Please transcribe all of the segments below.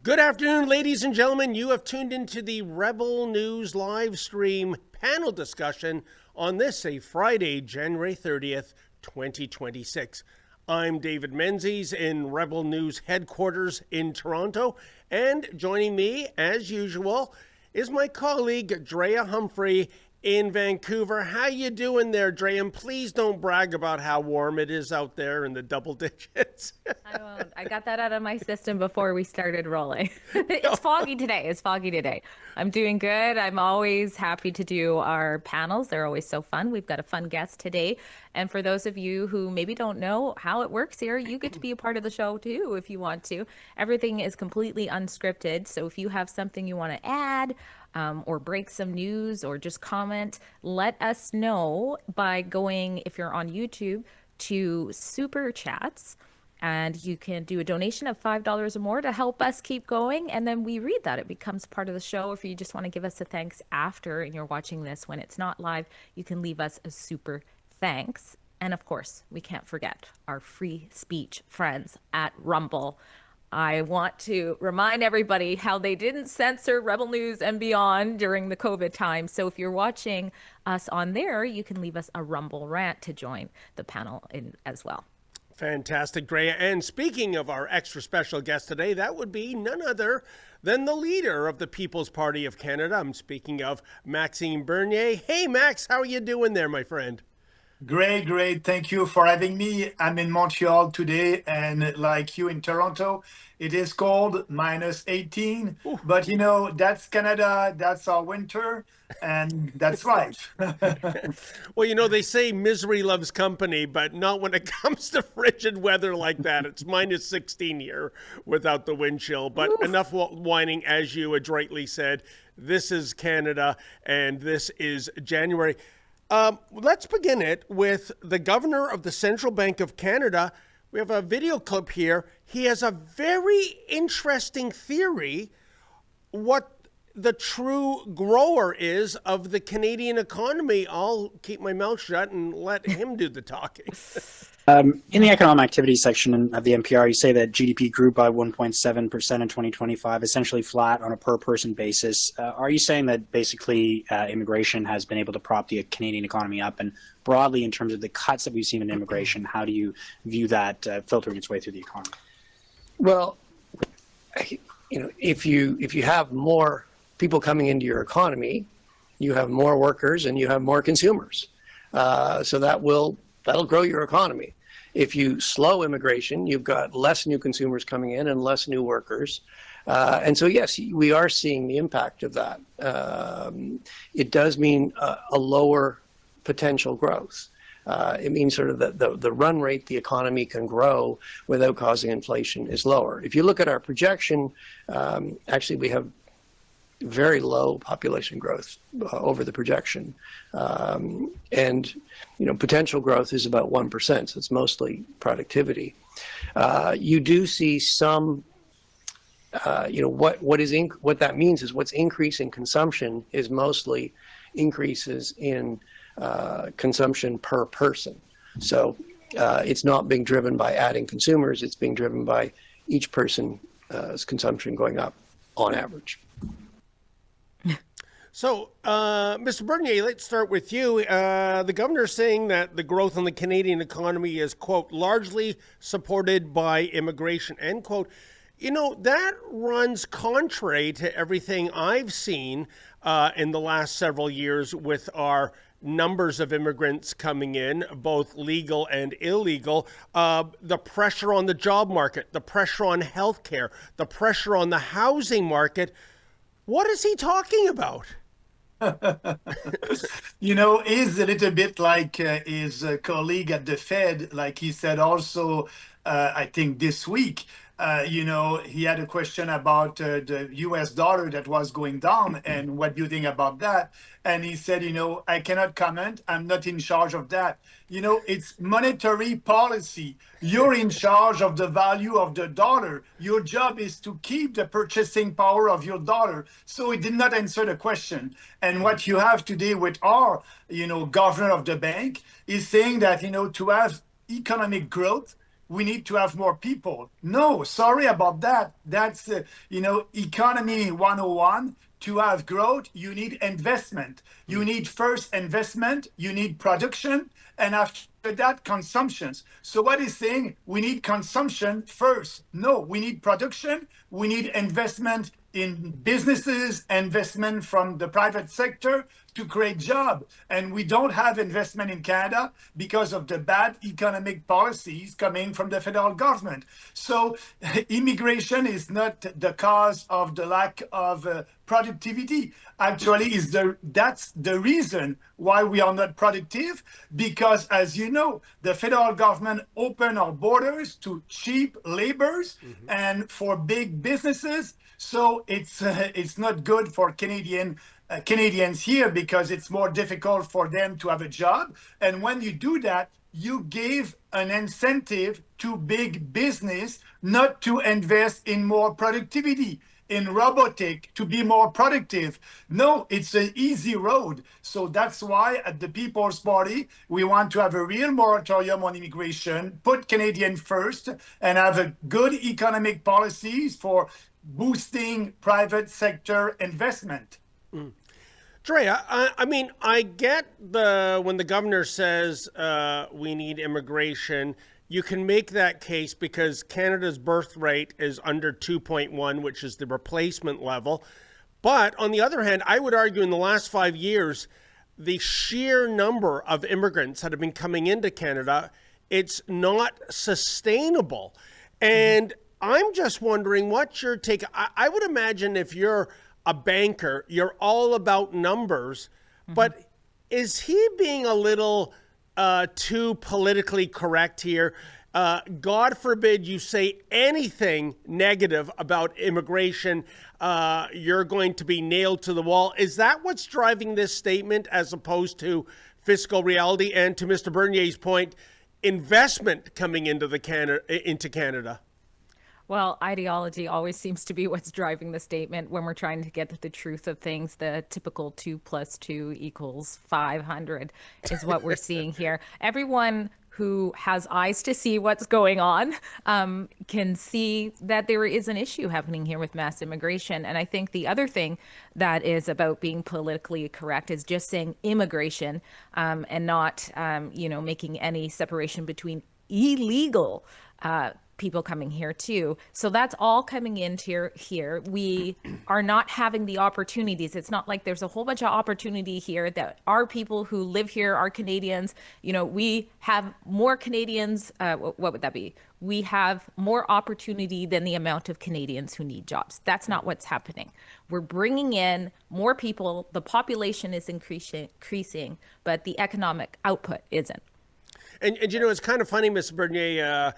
Good afternoon, ladies and gentlemen. You have tuned into the Rebel News live stream panel discussion on this, a Friday, January 30th, 2026. I'm David Menzies in Rebel News headquarters in Toronto, and joining me, as usual, is my colleague, Drea Humphrey in Vancouver. How you doing there, Drea? And please don't brag about how warm it is out there in the double digits. I won't. I got that out of my system before we started rolling. It's foggy today. It's foggy today. I'm doing good. I'm always happy to do our panels. They're always so fun. We've got a fun guest today. And for those of you who maybe don't know how it works here, you get to be a part of the show too if you want to. Everything is completely unscripted. So if you have something you want to add, or break some news or just comment, let us know by going, if you're on YouTube, to Super Chats. And you can do a donation of $5 or more to help us keep going. And then we read that. It becomes part of the show. If you just want to give us a thanks after and you're watching this when it's not live, you can leave us a super thanks. And of course, we can't forget our free speech friends at Rumble. I want to remind everybody how they didn't censor Rebel News and Beyond during the COVID time. So if you're watching us on there, you can leave us a Rumble rant to join the panel in as well. Fantastic, Drea. And speaking of our extra special guest today, that would be none other than the leader of the People's Party of Canada. I'm speaking of Maxime Bernier. Hey, Max, how are you doing there, my friend? Great, great. Thank you for having me. I'm in Montreal today, and like you in Toronto, it is cold, minus 18. Ooh. But you know, that's Canada, that's our winter, and that's life. Well, you know, they say misery loves company, but not when it comes to frigid weather like that. It's minus 16 here without the wind chill. But enough whining, as you adroitly said. This is Canada, and this is January. Let's begin it with the governor of the Central Bank of Canada. We have a video clip here. He has a very interesting theory what the true grower is of the Canadian economy. I'll keep my mouth shut and let him do the talking. In the economic activity section of the NPR, you say that GDP grew by 1.7% in 2025, essentially flat on a per-person basis. Are you saying that basically immigration has been able to prop the Canadian economy up? And broadly, in terms of the cuts that we've seen in immigration, how do you view that filtering its way through the economy? Well, you know, if you have more people coming into your economy, you have more workers and you have more consumers. So that'll grow your economy. If you slow immigration, you've got less new consumers coming in and less new workers. And so, yes, we are seeing the impact of that. It does mean a lower potential growth. It means sort of the run rate the economy can grow without causing inflation is lower. If you look at our projection, actually we have very low population growth over the projection. And, you know, potential growth is about 1%, so it's mostly productivity. You do see some, you know, what that means is what's increasing consumption is mostly increases in consumption per person. So it's not being driven by adding consumers, it's being driven by each person's consumption going up on average. So, Mr. Bernier, let's start with you. The governor is saying that the growth in the Canadian economy is, quote, largely supported by immigration, end quote. You know, that runs contrary to everything I've seen in the last several years with our numbers of immigrants coming in, both legal and illegal, the pressure on the job market, the pressure on healthcare, the pressure on the housing market. What is he talking about? You know, he's a little bit like his colleague at the Fed, like he said also, I think this week. You know, he had a question about the US dollar that was going down and what do you think about that? And he said, you know, I cannot comment. I'm not in charge of that. You know, it's monetary policy. You're in charge of the value of the dollar. Your job is to keep the purchasing power of your dollar. So he did not answer the question. And what you have today with our, you know, governor of the bank is saying that, you know, to have economic growth, we need to have more people. No, sorry about that. That's, economy 101. To have growth, you need investment. You need first investment, you need production, and after that, consumptions. So what is saying? We need consumption first. No, we need production. We need investment in businesses, investment from the private sector to create jobs. And we don't have investment in Canada because of the bad economic policies coming from the federal government. So immigration is not the cause of the lack of productivity. Actually, that's the reason why we are not productive, because as you know, the federal government opened our borders to cheap labors and for big businesses. So it's not good for Canadians here, because it's more difficult for them to have a job. And when you do that, you give an incentive to big business not to invest in more productivity, in robotic, to be more productive. No, it's an easy road. So that's why at the People's Party, we want to have a real moratorium on immigration, put Canadian first, and have a good economic policies for boosting private sector investment. Drea, I mean, I get when the governor says we need immigration. You can make that case because Canada's birth rate is under 2.1, which is the replacement level. But on the other hand, I would argue in the last 5 years, the sheer number of immigrants that have been coming into Canada, it's not sustainable. And I'm just wondering what's your take. I would imagine if you're a banker, you're all about numbers, but is he being a little too politically correct here? God forbid you say anything negative about immigration, you're going to be nailed to the wall. Is that what's driving this statement as opposed to fiscal reality? And to Mr. Bernier's point, investment coming into Canada? Well, ideology always seems to be what's driving the statement when we're trying to get to the truth of things. The typical 2 + 2 = 500 is what we're seeing here. Everyone who has eyes to see what's going on can see that there is an issue happening here with mass immigration. And I think the other thing that is about being politically correct is just saying immigration and not, making any separation between illegal people coming here too. So that's all coming into here. We are not having the opportunities. It's not like there's a whole bunch of opportunity here that our people who live here are Canadians. We have more Canadians. What would that be? We have more opportunity than the amount of Canadians who need jobs. That's not what's happening. We're bringing in more people. The population is increasing, but the economic output isn't. And it's kind of funny, Mr. Bernier,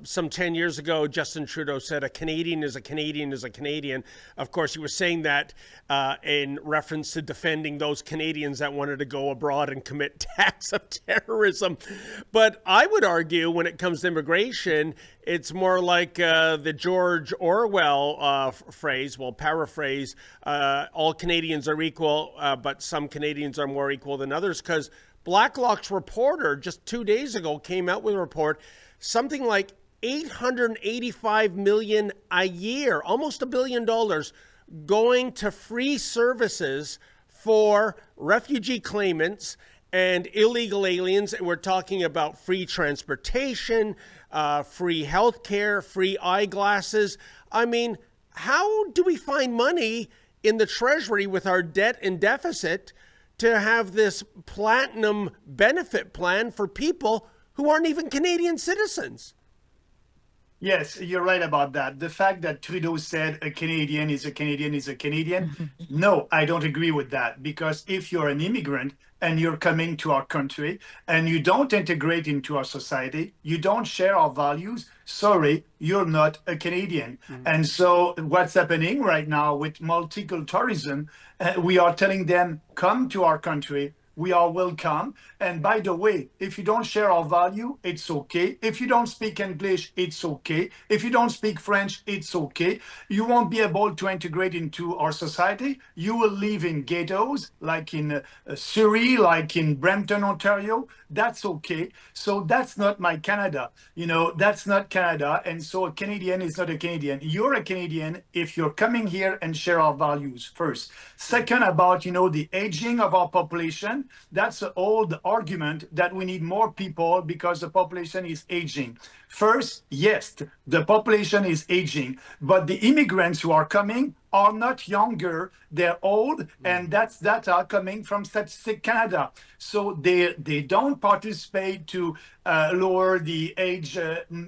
some 10 years ago, Justin Trudeau said a Canadian is a Canadian is a Canadian. Of course, he was saying that in reference to defending those Canadians that wanted to go abroad and commit acts of terrorism. But I would argue when it comes to immigration, it's more like the George Orwell phrase, paraphrase, all Canadians are equal, but some Canadians are more equal than others, because Blacklock's reporter just 2 days ago came out with a report, something like $885 million a year, almost $1 billion, going to free services for refugee claimants and illegal aliens. We're talking about free transportation, free healthcare, free eyeglasses. I mean, how do we find money in the Treasury with our debt and deficit to have this platinum benefit plan for people who aren't even Canadian citizens? Yes, you're right about that. The fact that Trudeau said a Canadian is a Canadian is a Canadian, no, I don't agree with that. Because if you're an immigrant and you're coming to our country and you don't integrate into our society, you don't share our values, sorry, you're not a Canadian. And so what's happening right now with multiculturalism, we are telling them, come to our country. We are welcome. And by the way, if you don't share our value, it's okay. If you don't speak English, it's okay. If you don't speak French, it's okay. You won't be able to integrate into our society. You will live in ghettos, like in Surrey, like in Brampton, Ontario. that's okay. So that's not my Canada. That's not Canada. And so a Canadian is not a Canadian. You're a Canadian if you're coming here and share our values first. Second, about, the aging of our population, that's an old argument that we need more people because the population is aging. First, yes, the population is aging, but the immigrants who are coming are not younger, they're old, and that's data coming from Statistic Canada. So they don't participate to lower the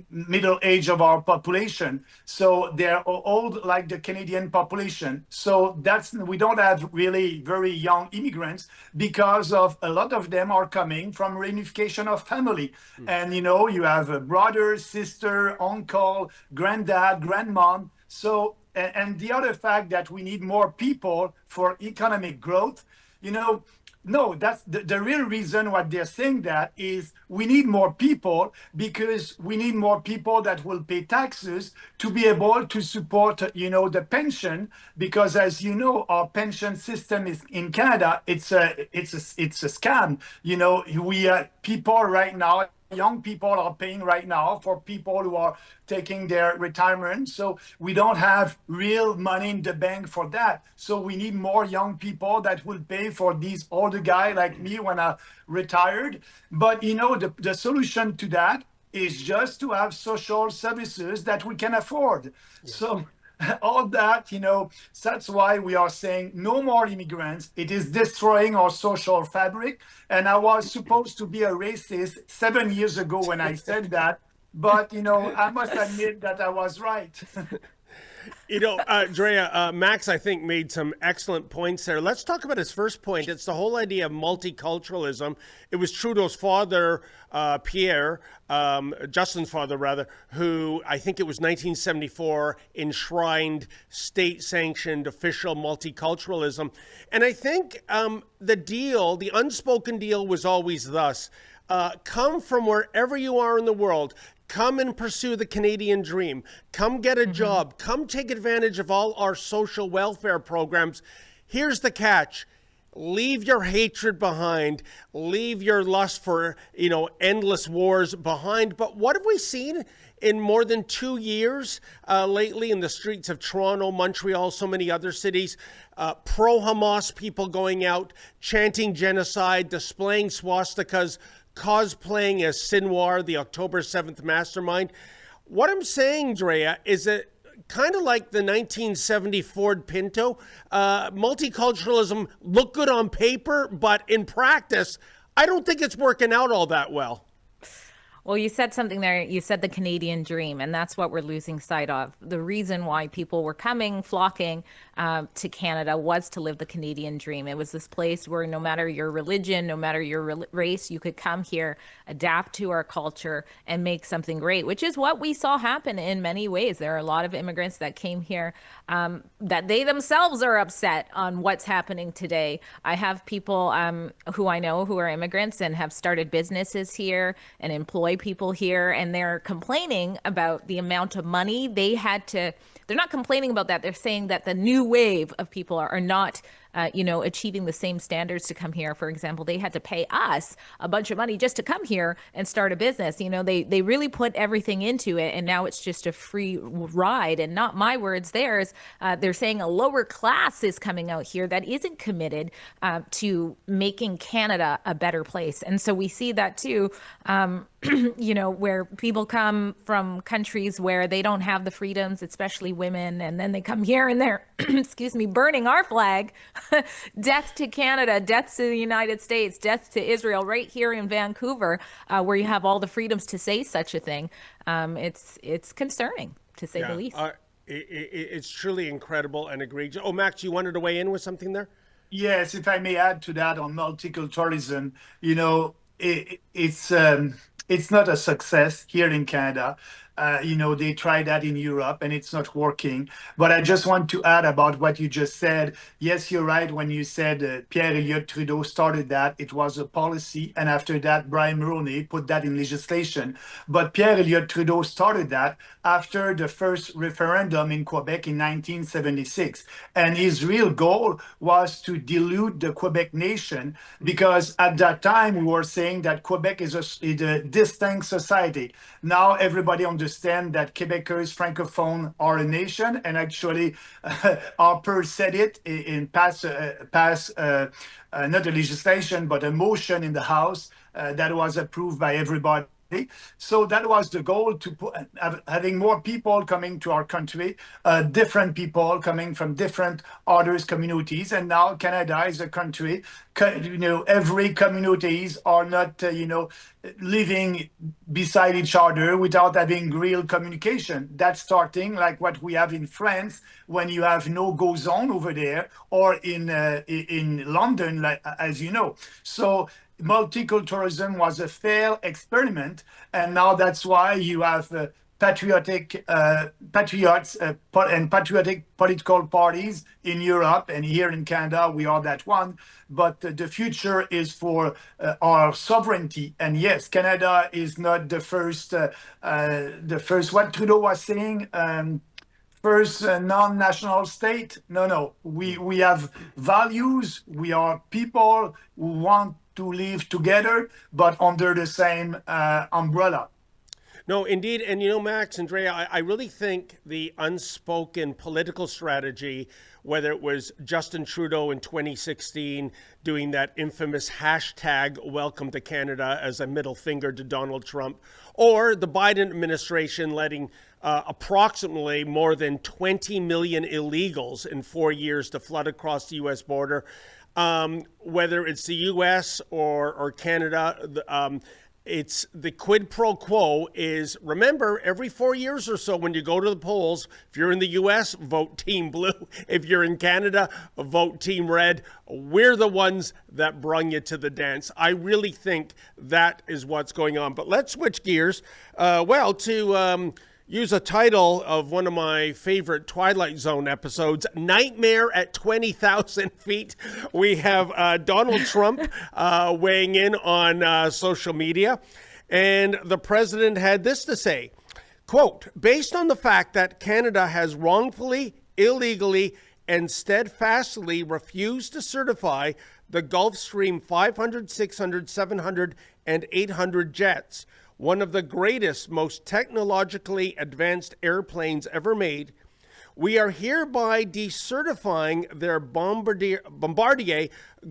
middle age of our population. So they're old like the Canadian population. So we don't have really very young immigrants because of a lot of them are coming from reunification of family. And you have a brother, sister, uncle, granddad, grandmom. So and the other fact that we need more people for economic growth, no, that's the real reason what they're saying that is we need more people because we need more people that will pay taxes to be able to support, the pension, because as you know, our pension system is in Canada, it's a scam. We people right now, young people are paying right now for people who are taking their retirement. So we don't have real money in the bank for that. So we need more young people that will pay for these older guys like me when I retired. But, the solution to that is just to have social services that we can afford. Yeah. So all that, that's why we are saying no more immigrants. It is destroying our social fabric. And I was supposed to be a racist 7 years ago when I said that. But, I must admit that I was right. Drea, Max, I think, made some excellent points there. Let's talk about his first point. It's the whole idea of multiculturalism. It was Trudeau's father, Pierre, Justin's father, rather, who I think it was 1974 enshrined state-sanctioned official multiculturalism. And I think the unspoken deal was always thus. Come from wherever you are in the world. Come and pursue the Canadian dream. Come get a job. Come take advantage of all our social welfare programs. Here's the catch. Leave your hatred behind. Leave your lust for, endless wars behind. But what have we seen in more than 2 years lately in the streets of Toronto, Montreal, so many other cities? Pro-Hamas people going out, chanting genocide, displaying swastikas, cosplaying as Sinwar, the October 7th mastermind. What I'm saying, Drea, is that kind of like the 1970 Ford Pinto, multiculturalism looked good on paper, but in practice, I don't think it's working out all that well. Well, you said something there. You said the Canadian dream, and that's what we're losing sight of. The reason why people were flocking to Canada was to live the Canadian dream. It was this place where no matter your religion, no matter your race, you could come here, adapt to our culture, and make something great, which is what we saw happen in many ways. There are a lot of immigrants that came here that they themselves are upset on what's happening today. I have people who I know who are immigrants and have started businesses here and employ people here, and they're complaining about the amount of money they had to. They're not complaining about that. They're saying that the new wave of people are not achieving the same standards to come here. For example, they had to pay us a bunch of money just to come here and start a business. They really put everything into it, and now it's just a free ride. And not my words, theirs. They're saying a lower class is coming out here that isn't committed to making Canada a better place. And so we see that too, where people come from countries where they don't have the freedoms, especially women, and then they come here and they're, burning our flag. Death to Canada, death to the United States, death to Israel, right here in Vancouver, where you have all the freedoms to say such a thing. It's concerning, to say the least. It's truly incredible and egregious. Oh, Max, you wanted to weigh in with something there? Yes, if I may add to that on multiculturalism, it's not a success here in Canada. They tried that in Europe and it's not working. But I just want to add about what you just said. Yes, you're right when you said Pierre Elliott Trudeau started that. It was a policy. And after that, Brian Mulroney put that in legislation. But Pierre Elliott Trudeau started that after the first referendum in Quebec in 1976. And his real goal was to dilute the Quebec nation, because at that time we were saying that Quebec is a distinct society. Now everybody understands that Quebecers francophone are a nation, and actually Harper said it in past not a legislation but a motion in the House that was approved by everybody. So that was the goal, to having more people coming to our country, different people coming from different others communities. And now Canada is a country, every communities are not, living beside each other without having real communication. That's starting like what we have in France when you have no-go zone over there, or in London, like, as you know. So multiculturalism was a failed experiment, and now that's why you have patriots and patriotic political parties in Europe, and here in Canada we are that one. But the future is for our sovereignty. And yes, Canada is not the first. What Trudeau was saying. First non-national state. No. We have values. We are people who want to live together, but under the same umbrella. No, indeed. And Max and Drea, I really think the unspoken political strategy, whether it was Justin Trudeau in 2016 doing that infamous hashtag welcome to Canada as a middle finger to Donald Trump, or the Biden administration letting approximately more than 20 million illegals in 4 years to flood across the U.S. border, whether it's the U.S. or Canada, it's the quid pro quo is, remember, every 4 years or so when you go to the polls, if you're in the U.S., vote Team Blue. If you're in Canada, vote Team Red. We're the ones that brung you to the dance. I really think that is what's going on. But let's switch gears. To use a title of one of my favorite Twilight Zone episodes, Nightmare at 20,000 feet. We have Donald Trump weighing in on social media. And the president had this to say, quote, based on the fact that Canada has wrongfully, illegally, and steadfastly refused to certify the Gulfstream 500, 600, 700, and 800 jets, one of the greatest, most technologically advanced airplanes ever made, we are hereby decertifying their Bombardier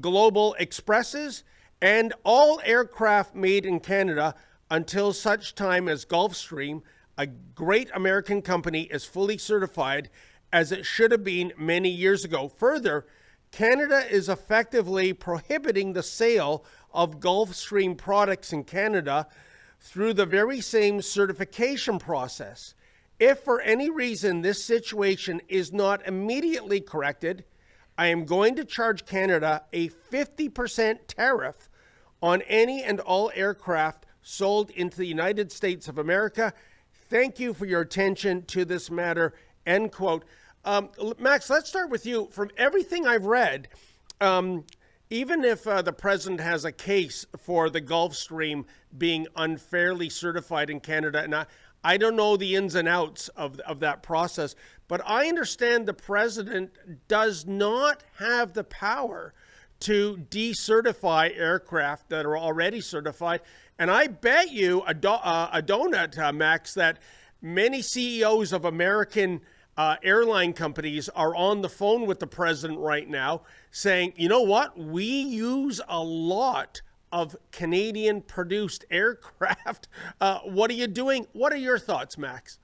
Global Expresses and all aircraft made in Canada until such time as Gulfstream, a great American company, is fully certified, as it should have been many years ago. Further, Canada is effectively prohibiting the sale of Gulfstream products in Canada through the very same certification process. If for any reason this situation is not immediately corrected, I am going to charge Canada a 50% tariff on any and all aircraft sold into the United States of America. Thank you for your attention to this matter, end quote. Max, let's start with you. From everything I've read, even if the president has a case for the Gulfstream being unfairly certified in Canada, and I don't know the ins and outs of that process, but I understand the president does not have the power to decertify aircraft that are already certified. And I bet you a donut, Max, that many CEOs of American airline companies are on the phone with the president right now saying, you know what, we use a lot of Canadian produced aircraft. What are you doing? What are your thoughts, Max?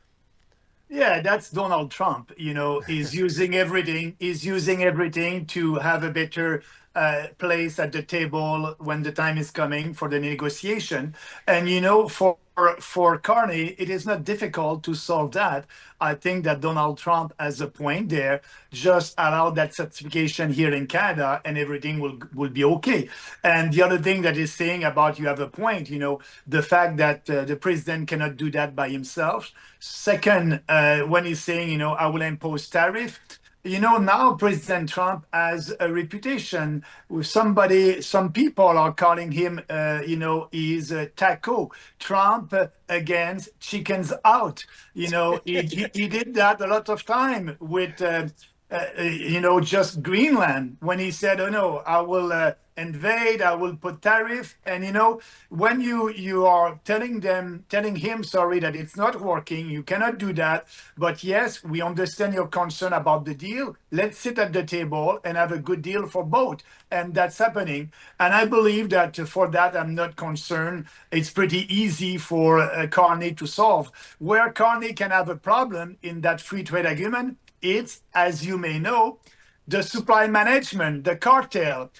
Yeah, that's Donald Trump. He's using everything. He's using everything to have a better place at the table when the time is coming for the negotiation. And, for for Carney, it is not difficult to solve that. I think that Donald Trump has a point there. Just allow that certification here in Canada, and everything will be okay. And the other thing that he's saying about, you have a point, the fact that the president cannot do that by himself. Second, when he's saying, I will impose tariff. Now President Trump has a reputation with some people are calling him, he's a taco. Trump against chickens out. He did that a lot of time with, just Greenland, when he said, oh no, I will invade, I will put tariff. And, when you are telling him, that it's not working, you cannot do that. But yes, we understand your concern about the deal. Let's sit at the table and have a good deal for both. And that's happening. And I believe that for that, I'm not concerned. It's pretty easy for Carney to solve. Where Carney can have a problem in that free trade agreement, it's, as you may know, the supply management, the cartel.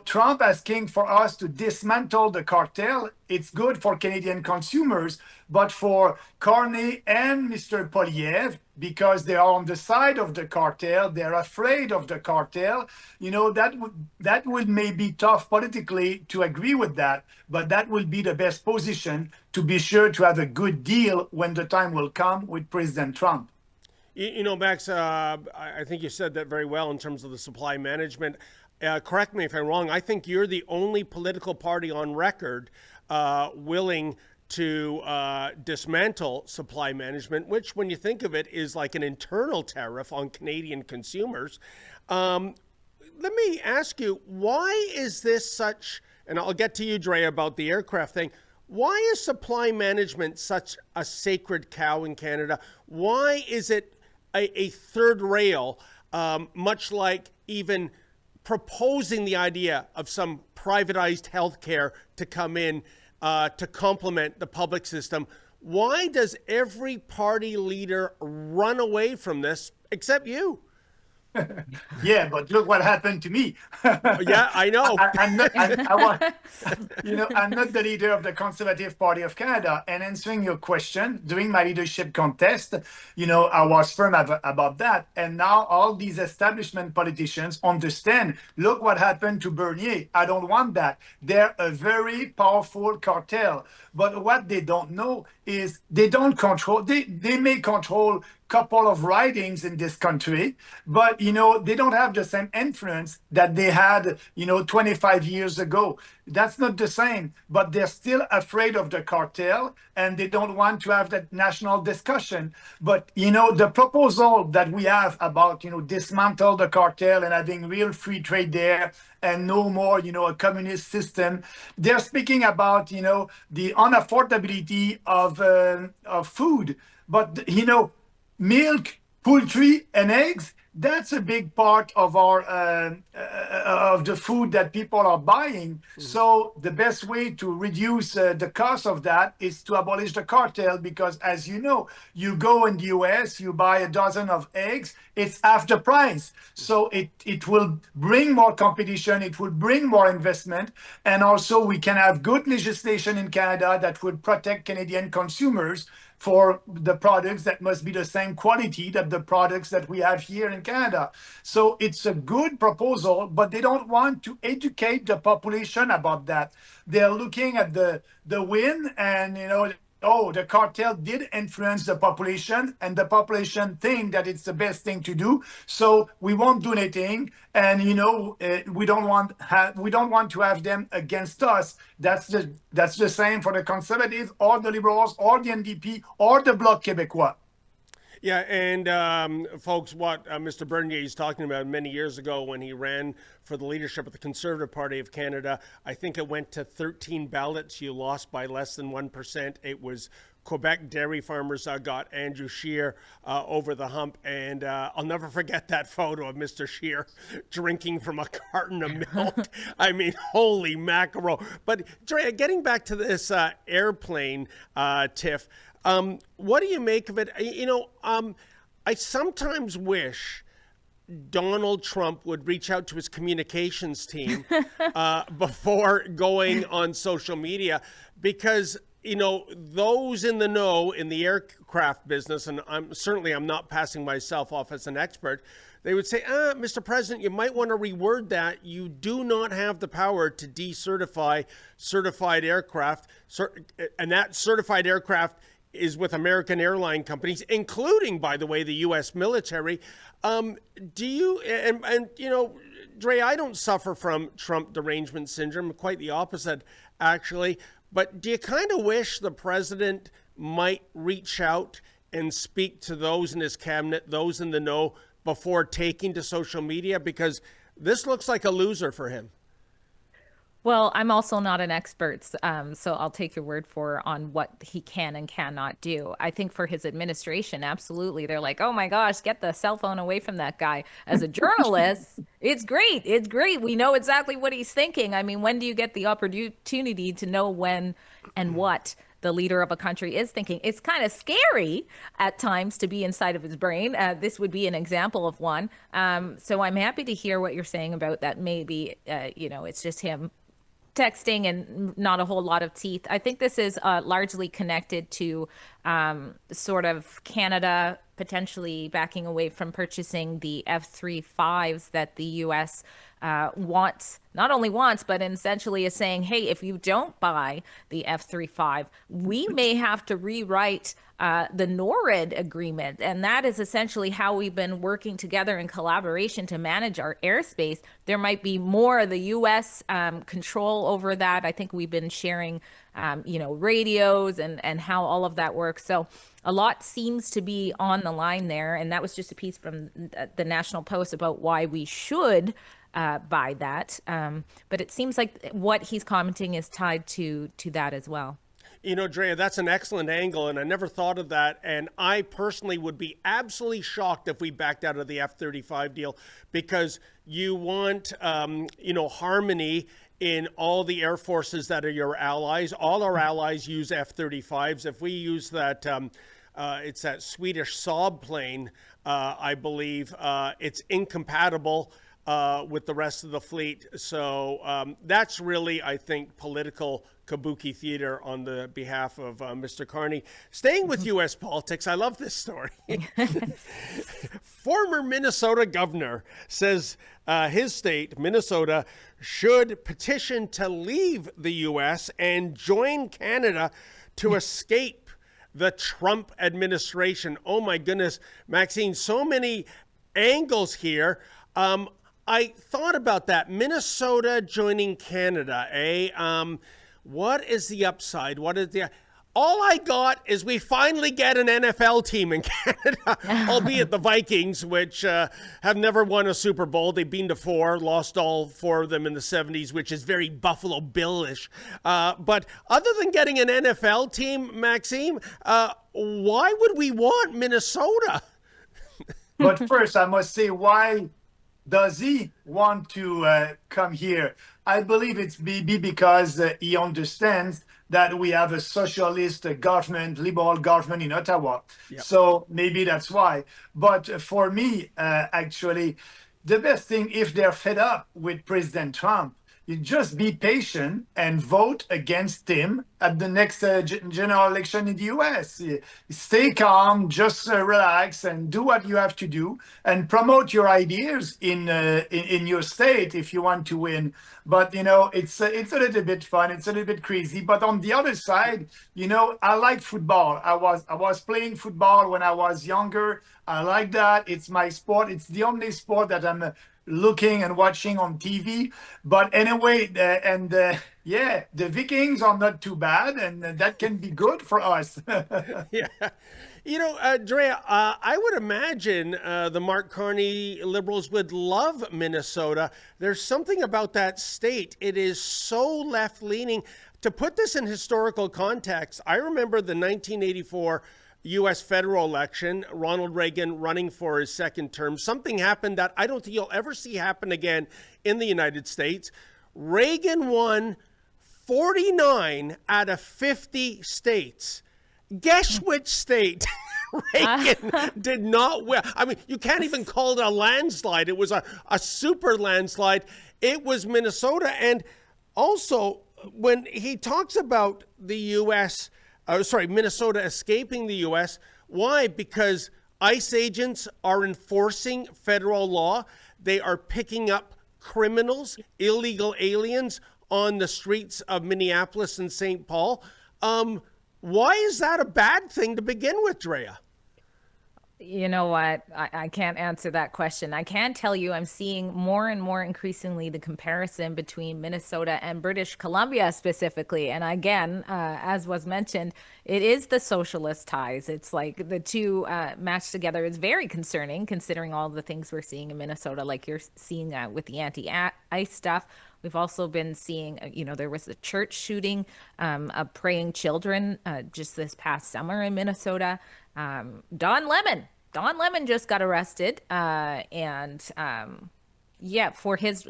Trump asking for us to dismantle the cartel. It's good for Canadian consumers, but for Carney and Mr. Poilievre, because they are on the side of the cartel, they're afraid of the cartel. That would may be tough politically to agree with that, but that will be the best position to be sure to have a good deal when the time will come with President Trump. Max, I think you said that very well in terms of the supply management. Correct me if I'm wrong. I think you're the only political party on record willing to dismantle supply management, which, when you think of it, is like an internal tariff on Canadian consumers. Let me ask you, why is this such, and I'll get to you, Drea, about the aircraft thing. Why is supply management such a sacred cow in Canada? Why is it a third rail, much like even proposing the idea of some privatized healthcare to come in to complement the public system? Why does every party leader run away from this except you? Yeah, but look what happened to me. Yeah, I know. I'm not the leader of the Conservative Party of Canada. And answering your question, during my leadership contest, I was firm about that. And now all these establishment politicians understand, look what happened to Bernier. I don't want that. They're a very powerful cartel. But what they don't know is they don't control, they may control couple of ridings in this country, but they don't have the same influence that they had 25 years ago. That's not the same, but they're still afraid of the cartel and they don't want to have that national discussion. But the proposal that we have about dismantle the cartel and having real free trade there and no more a communist system, they're speaking about the unaffordability of food. But milk, poultry, and eggs, that's a big part of our of the food that people are buying. So the best way to reduce the cost of that is to abolish the cartel, because as you know, you go in the US, you buy a dozen of eggs, it's half the price. So it will bring more competition, it will bring more investment, and also we can have good legislation in Canada that would protect Canadian consumers for the products that must be the same quality that the products that we have here in Canada. So it's a good proposal, but they don't want to educate the population about that. They're looking at the win and, the cartel did influence the population and the population think that it's the best thing to do. So we won't do anything. And, we don't want to have them against us. That's the same for the Conservatives or the Liberals or the NDP or the Bloc Québécois. Yeah, and folks, what Mr. Bernier is talking about many years ago when he ran for the leadership of the Conservative Party of Canada, I think it went to 13 ballots. You lost by less than 1%. It was Quebec dairy farmers got Andrew Scheer over the hump. And I'll never forget that photo of Mr. Scheer drinking from a carton of milk. I mean, holy mackerel. But Drea, getting back to this airplane tiff, what do you make of it? I sometimes wish Donald Trump would reach out to his communications team before going on social media, because those in the know in the aircraft business, and I'm not passing myself off as an expert, they would say, Mr. President, you might want to reword that. You do not have the power to decertify certified aircraft, and that certified aircraft is with American airline companies, including, by the way, the U.S. military. Do you, and Dre, I don't suffer from Trump derangement syndrome, quite the opposite, actually. But do you kind of wish the president might reach out and speak to those in his cabinet, those in the know, before taking to social media? Because this looks like a loser for him. Well, I'm also not an expert, so I'll take your word for on what he can and cannot do. I think for his administration, absolutely. They're like, oh my gosh, get the cell phone away from that guy. As a journalist, it's great. It's great. We know exactly what he's thinking. I mean, when do you get the opportunity to know when and what the leader of a country is thinking? It's kind of scary at times to be inside of his brain. This would be an example of one. So I'm happy to hear what you're saying about that. Maybe, it's just him texting and not a whole lot of teeth. I think this is largely connected to sort of Canada potentially backing away from purchasing the F-35s that the U.S. not only wants, but essentially is saying, hey, if you don't buy the F-35, we may have to rewrite the NORAD agreement. And that is essentially how we've been working together in collaboration to manage our airspace. There might be more of the U.S. Control over that. I think we've been sharing, radios and how all of that works. So a lot seems to be on the line there. And that was just a piece from the National Post about why we should buy that. But it seems like what he's commenting is tied to that as well. Drea, that's an excellent angle, and I never thought of that. And I personally would be absolutely shocked if we backed out of the F-35 deal, because you want, harmony in all the air forces that are your allies. All our allies use F-35s. If we use that, it's that Swedish Saab plane, I believe, it's incompatible with the rest of the fleet. So that's really, I think, political kabuki theater on the behalf of Mr. Carney. Staying with U.S. politics, I love this story. Former Minnesota governor says his state, Minnesota, should petition to leave the U.S. and join Canada to escape the Trump administration. Oh my goodness, Maxine, so many angles here. I thought about that. Minnesota joining Canada, what is the upside? All I got is we finally get an NFL team in Canada, albeit the Vikings, which have never won a Super Bowl. They've been to 4, lost all 4 of them in the 70s, which is very Buffalo Bill-ish. But other than getting an NFL team, Maxime, why would we want Minnesota? But first, I must say, why does he want to come here? I believe it's because he understands that we have a socialist government, liberal government in Ottawa. Yep. So maybe that's why. But for me, actually, the best thing, if they're fed up with President Trump, you just be patient and vote against him at the next general election in the U.S. Stay calm, just relax, and do what you have to do, and promote your ideas in your state if you want to win. But it's a little bit fun, it's a little bit crazy. But on the other side, I like football. I was playing football when I was younger. I like that. It's my sport. It's the only sport that I'm looking and watching on TV. But anyway, the Vikings are not too bad, and that can be good for us. Yeah. Drea, I would imagine the Mark Carney Liberals would love Minnesota. There's something about that state. It is so left-leaning. To put this in historical context, I remember the 1984 U.S. federal election, Ronald Reagan running for his second term. Something happened that I don't think you'll ever see happen again in the United States. Reagan won 49 out of 50 states. Guess which state Reagan did not win? I mean, you can't even call it a landslide. It was a super landslide. It was Minnesota. And also, when he talks about the U.S., Minnesota escaping the U.S., why? Because ICE agents are enforcing federal law. They are picking up criminals, illegal aliens on the streets of Minneapolis and St. Paul. Why is that a bad thing to begin with, Drea? You know what? I can't answer that question. I can tell you I'm seeing more and more increasingly the comparison between Minnesota and British Columbia specifically. And again, as was mentioned, it is the socialist ties. It's like the two matched together. It's very concerning considering all the things we're seeing in Minnesota, like you're seeing with the anti-ICE stuff. We've also been seeing, there was a church shooting of praying children just this past summer in Minnesota. Don Lemon just got arrested. For his,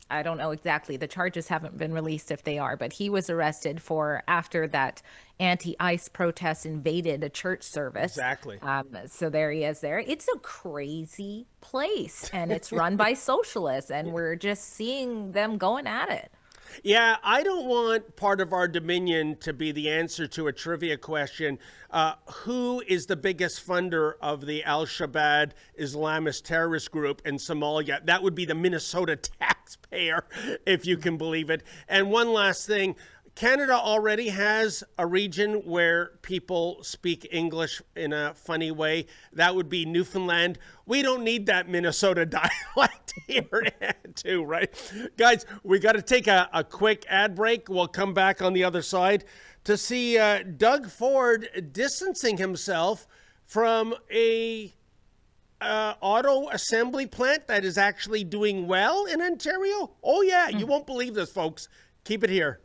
I don't know exactly. The charges haven't been released if they are, but he was arrested for after that anti-ICE protest invaded a church service. Exactly. So there he is there. It's a crazy place and it's run by socialists and we're just seeing them going at it. Yeah, I don't want part of our dominion to be the answer to a trivia question. Who is the biggest funder of the Al-Shabaab Islamist terrorist group in Somalia? That would be the Minnesota taxpayer, if you can believe it. And one last thing. Canada already has a region where people speak English in a funny way. That would be Newfoundland. We don't need that Minnesota dialect here too, right? Guys, we got to take a quick ad break. We'll come back on the other side to see Doug Ford distancing himself from a auto assembly plant that is actually doing well in Ontario. Oh, yeah, you won't believe this, folks. Keep it here.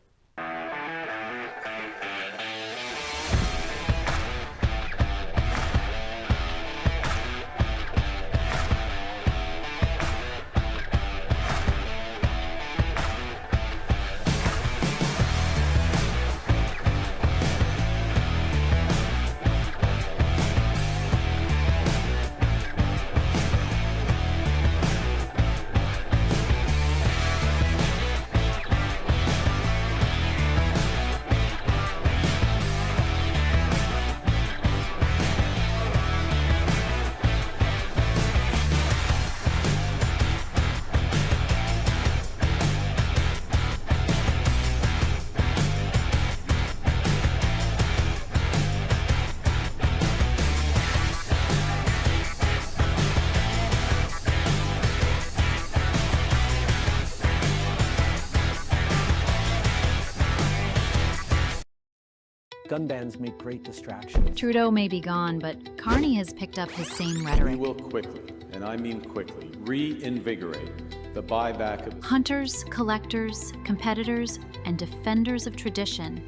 Gun bans make great distractions. Trudeau may be gone, but Carney has picked up his same rhetoric. We will quickly, and I mean quickly, reinvigorate the buyback of Hunters, collectors, competitors, and defenders of tradition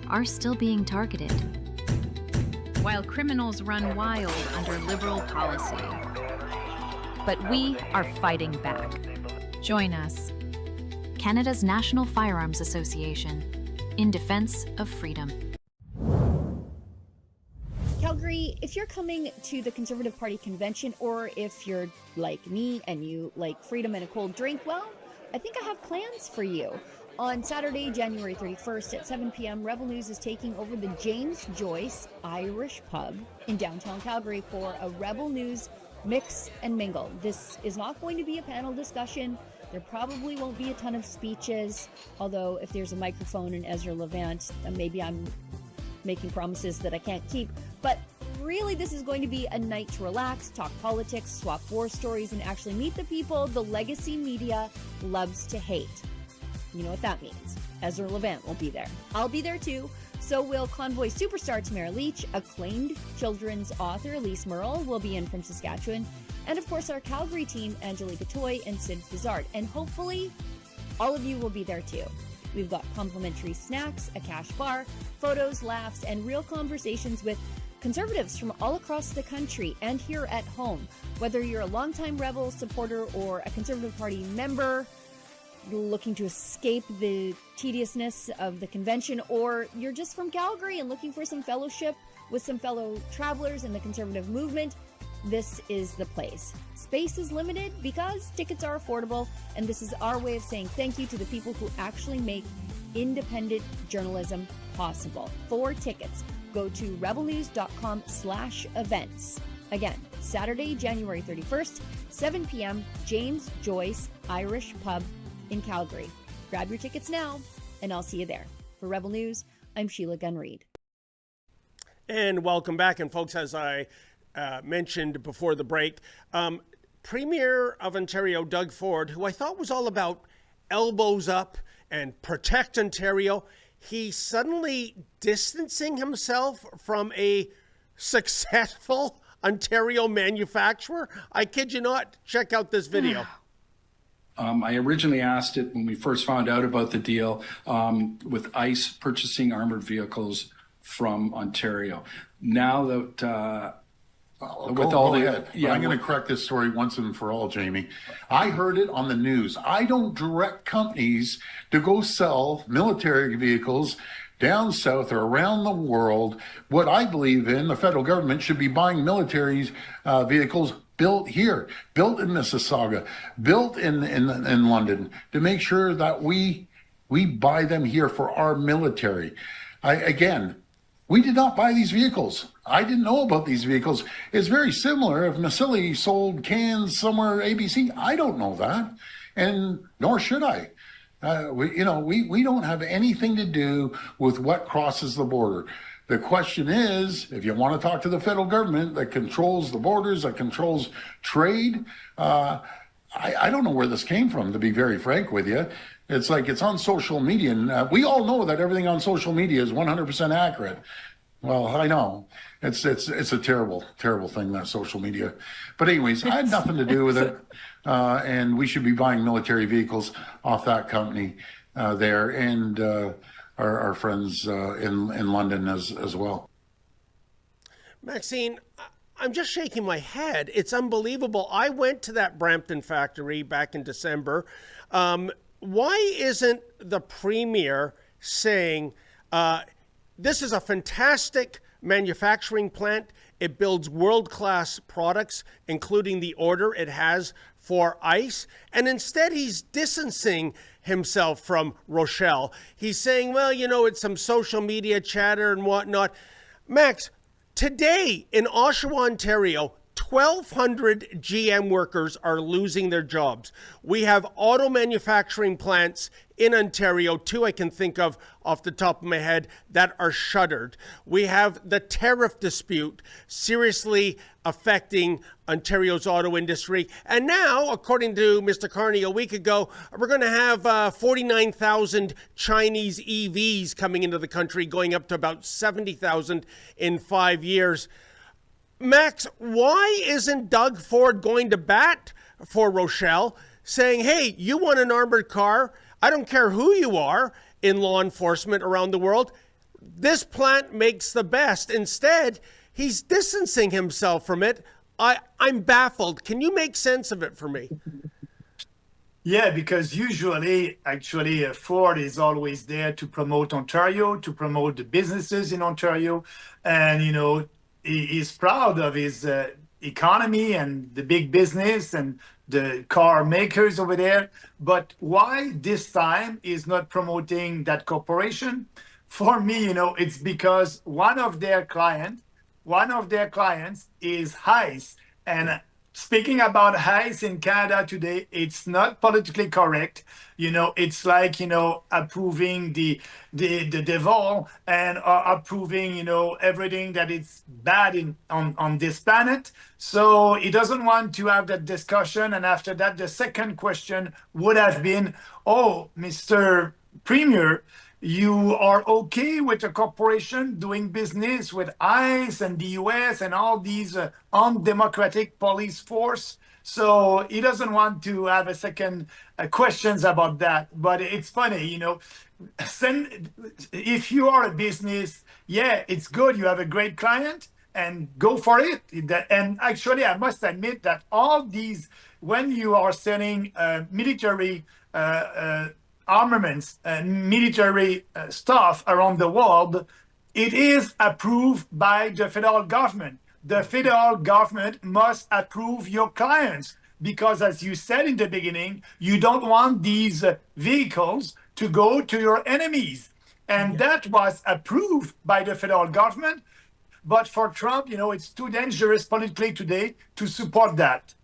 are still being targeted, while criminals run wild under Liberal policy. But we are fighting back. Join us, Canada's National Firearms Association, in defense of freedom. Calgary, if you're coming to the Conservative Party convention, or if you're like me and you like freedom and a cold drink, well, I think I have plans for you. On Saturday, January 31st at 7 p.m., Rebel News is taking over the James Joyce Irish Pub in downtown Calgary for a Rebel News mix and mingle. This is not going to be a panel discussion. There probably won't be a ton of speeches, although if there's a microphone in Ezra Levant, maybe I'm making promises that I can't keep. But really, this is going to be a night to relax, talk politics, swap war stories, and actually meet the people the legacy media loves to hate. You know what that means. Ezra Levant will be there. I'll be there too. So will Convoy superstar Tamara Leach, acclaimed children's author Elise Merle will be in from Saskatchewan, and of course our Calgary team, Angelica Toy and Sid Fizard. And hopefully, all of you will be there too. We've got complimentary snacks, a cash bar, photos, laughs, and real conversations with Conservatives from all across the country and here at home. Whether you're a longtime Rebel supporter or a Conservative Party member looking to escape the tediousness of the convention, or you're just from Calgary and looking for some fellowship with some fellow travelers in the Conservative movement, this is the place. Space is limited because tickets are affordable, and this is our way of saying thank you to the people who actually make independent journalism possible. For tickets, go to rebelnews.com/events. Again, Saturday, January 31st, 7 p.m., James Joyce Irish Pub in Calgary. Grab your tickets now, and I'll see you there. For Rebel News, I'm Sheila Gunn-Reid. And welcome back. And folks, as I mentioned before the break, Premier of Ontario, Doug Ford, who I thought was all about elbows up and protect Ontario, he's suddenly distancing himself from a successful Ontario manufacturer. I kid you not. Check out this video. I originally asked it when we first found out about the deal with ICE purchasing armored vehicles from Ontario. Now that I'm going to correct this story once and for all, Jamie. I heard it on the news. I don't direct companies to go sell military vehicles down south or around the world. What I believe in, the federal government should be buying military vehicles built here, built in Mississauga, built in London, to make sure that we buy them here for our military. We did not buy these vehicles. I didn't know about these vehicles. It's very similar if Masili sold cans somewhere, ABC. I don't know that, and nor should I. We don't have anything to do with what crosses the border. The question is, if you want to talk to the federal government that controls the borders, that controls trade, I don't know where this came from, to be very frank with you. It's like it's on social media, and we all know that everything on social media is 100% accurate. Well, I know it's a terrible, terrible thing, that social media. But anyways, I had nothing to do with it, and we should be buying military vehicles off that company there, and our friends in London as well. Maxine, I'm just shaking my head. It's unbelievable. I went to that Brampton factory back in December. Why isn't the Premier saying, this is a fantastic manufacturing plant. It builds world-class products, including the order it has for ICE. And instead, he's distancing himself from Rochelle. He's saying, well, it's some social media chatter and whatnot. Max, today in Oshawa, Ontario, 1,200 GM workers are losing their jobs. We have auto manufacturing plants in Ontario, two I can think of off the top of my head, that are shuttered. We have the tariff dispute seriously affecting Ontario's auto industry. And now, according to Mr. Carney a week ago, we're going to have 49,000 Chinese EVs coming into the country, going up to about 70,000 in 5 years. Max, why isn't Doug Ford going to bat for Rochelle, saying, hey, you want an armored car? I don't care who you are in law enforcement around the world. This plant makes the best. Instead, he's distancing himself from it. I'm baffled. Can you make sense of it for me? Yeah, because usually, actually, Ford is always there to promote Ontario, to promote the businesses in Ontario. And, he is proud of his economy and the big business and the car makers over there. But why this time is not promoting that corporation? For me, it's because one of their clients is ICE. And speaking about ICE in Canada today, it's not politically correct. It's like, approving the devil and approving, everything that is bad on this planet. So he doesn't want to have that discussion. And after that, the second question would have been, oh, Mr. Premier, you are okay with a corporation doing business with ICE and the US and all these undemocratic police force? So he doesn't want to have a second questions about that. But it's funny, if you are a business, yeah, it's good. You have a great client and go for it. And actually, I must admit that all these, when you are selling military armaments and military stuff around the world, it is approved by the federal government. the federal government must approve your clients because, as you said in the beginning, you don't want these vehicles to go to your enemies. And that was approved by the federal government. But for Trump, it's too dangerous politically today to support that.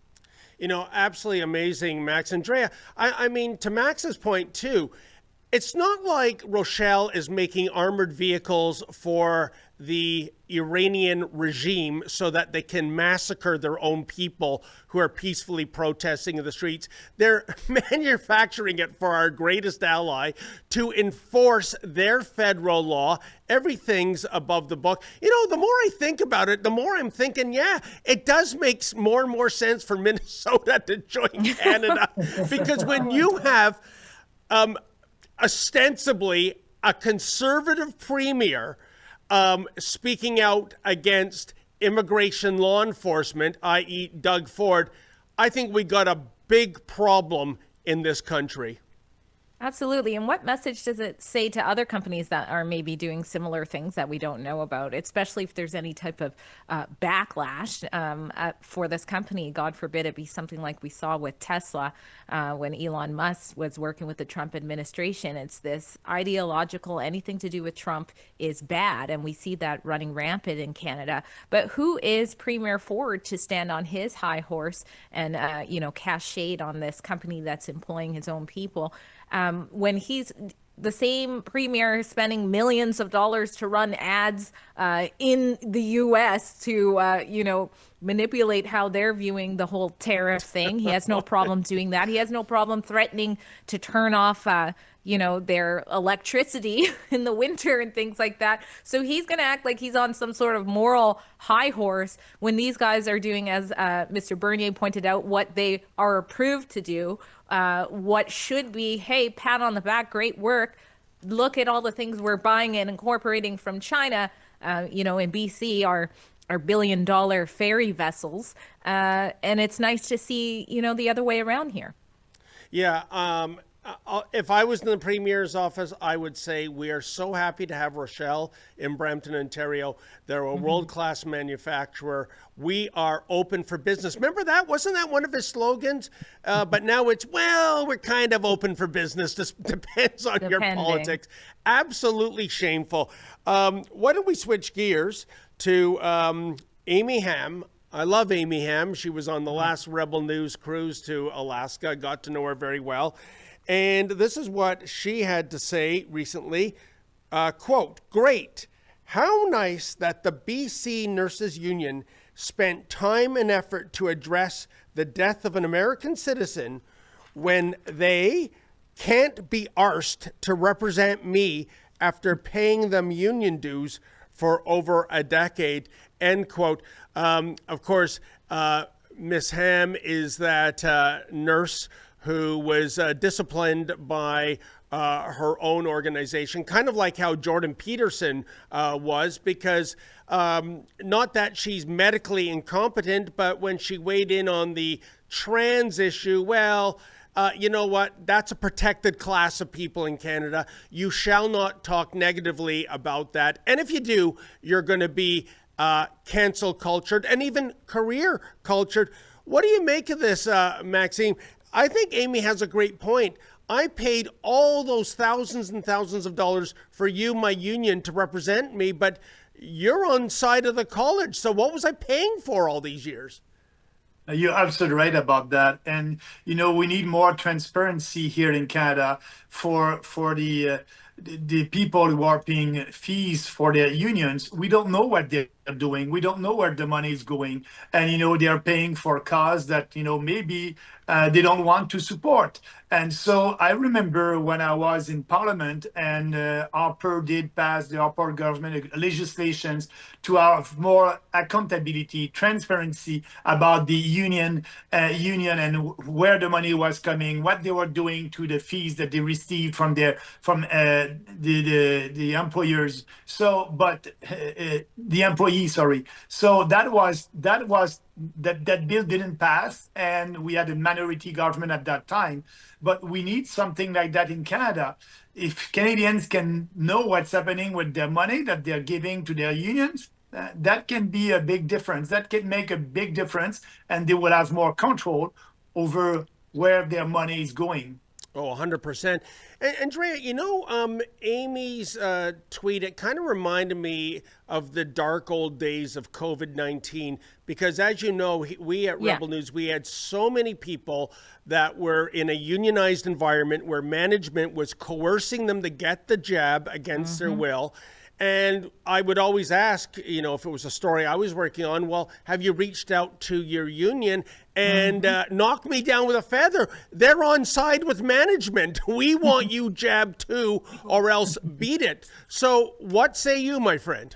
Absolutely amazing, Max and Drea. I mean, to Max's point, too, it's not like Rochelle is making armored vehicles for the Iranian regime so that they can massacre their own people who are peacefully protesting in the streets. They're manufacturing it for our greatest ally to enforce their federal law. Everything's above the book. The more I think about it, the more I'm thinking, it does make more and more sense for Minnesota to join Canada. Because when you have ostensibly a conservative premier speaking out against immigration law enforcement, i.e. Doug Ford, I think we got a big problem in this country. Absolutely. And what message does it say to other companies that are maybe doing similar things that we don't know about, especially if there's any type of backlash for this company? God forbid it be something like we saw with Tesla when Elon Musk was working with the Trump administration. It's this ideological, anything to do with Trump is bad. And we see that running rampant in Canada. But who is Premier Ford to stand on his high horse and, cast shade on this company that's employing his own people? When he's the same premier spending millions of dollars to run ads in the U.S. to, manipulate how they're viewing the whole tariff thing. He has no problem doing that. He has no problem threatening to turn off, their electricity in the winter and things like that. So he's going to act like he's on some sort of moral high horse when these guys are doing, as Mr. Bernier pointed out, what they are approved to do. What should be, hey, pat on the back, great work. Look at all the things we're buying and incorporating from China. In BC, our billion-dollar ferry vessels. And it's nice to see, the other way around here. Yeah. If I was in the Premier's office, I would say we are so happy to have Rochelle in Brampton, Ontario. They're a world-class manufacturer. We are open for business. Remember that? Wasn't that one of his slogans? But now it's, we're kind of open for business. This depends on your politics. Absolutely shameful. Why don't we switch gears to Amy Ham? I love Amy Ham. She was on the last Rebel News cruise to Alaska. I got to know her very well. And this is what she had to say recently. Quote, "Great. How nice that the BC Nurses Union spent time and effort to address the death of an American citizen when they can't be arsed to represent me after paying them union dues for over a decade." End quote. Of course, Miss Ham is that nurse who was disciplined by her own organization, kind of like how Jordan Peterson was, because not that she's medically incompetent, but when she weighed in on the trans issue, you know what? That's a protected class of people in Canada. You shall not talk negatively about that. And if you do, you're going to be cancel cultured and even career cultured. What do you make of this, Maxime? I think Amy has a great point. I paid all those thousands and thousands of dollars for you, my union, to represent me, but you're on side of the college. So what was I paying for all these years? You're absolutely right about that. And, we need more transparency here in Canada for the people who are paying fees for their unions. We don't know what they're doing. We don't know where the money is going. And, they are paying for a cause that, maybe they don't want to support. And so I remember when I was in Parliament and Harper did pass the Harper government legislations to have more accountability, transparency about the union and where the money was coming, what they were doing to the fees that they received from the employers. So, but the employees, sorry. So that bill didn't pass, and we had a minority government at that time. But we need something like that in Canada. If Canadians can know what's happening with their money that they're giving to their unions, that can be a big difference. That can make a big difference, and they will have more control over where their money is going. Oh, 100%. And Andrea, Amy's tweet, it kind of reminded me of the dark old days of COVID-19, because as you know, we at Rebel News, we had so many people that were in a unionized environment where management was coercing them to get the jab against their will. And I would always ask, if it was a story I was working on, well, have you reached out to your union? And knock me down with a feather. They're on side with management. We want you jabbed too, or else beat it. So what say you, my friend?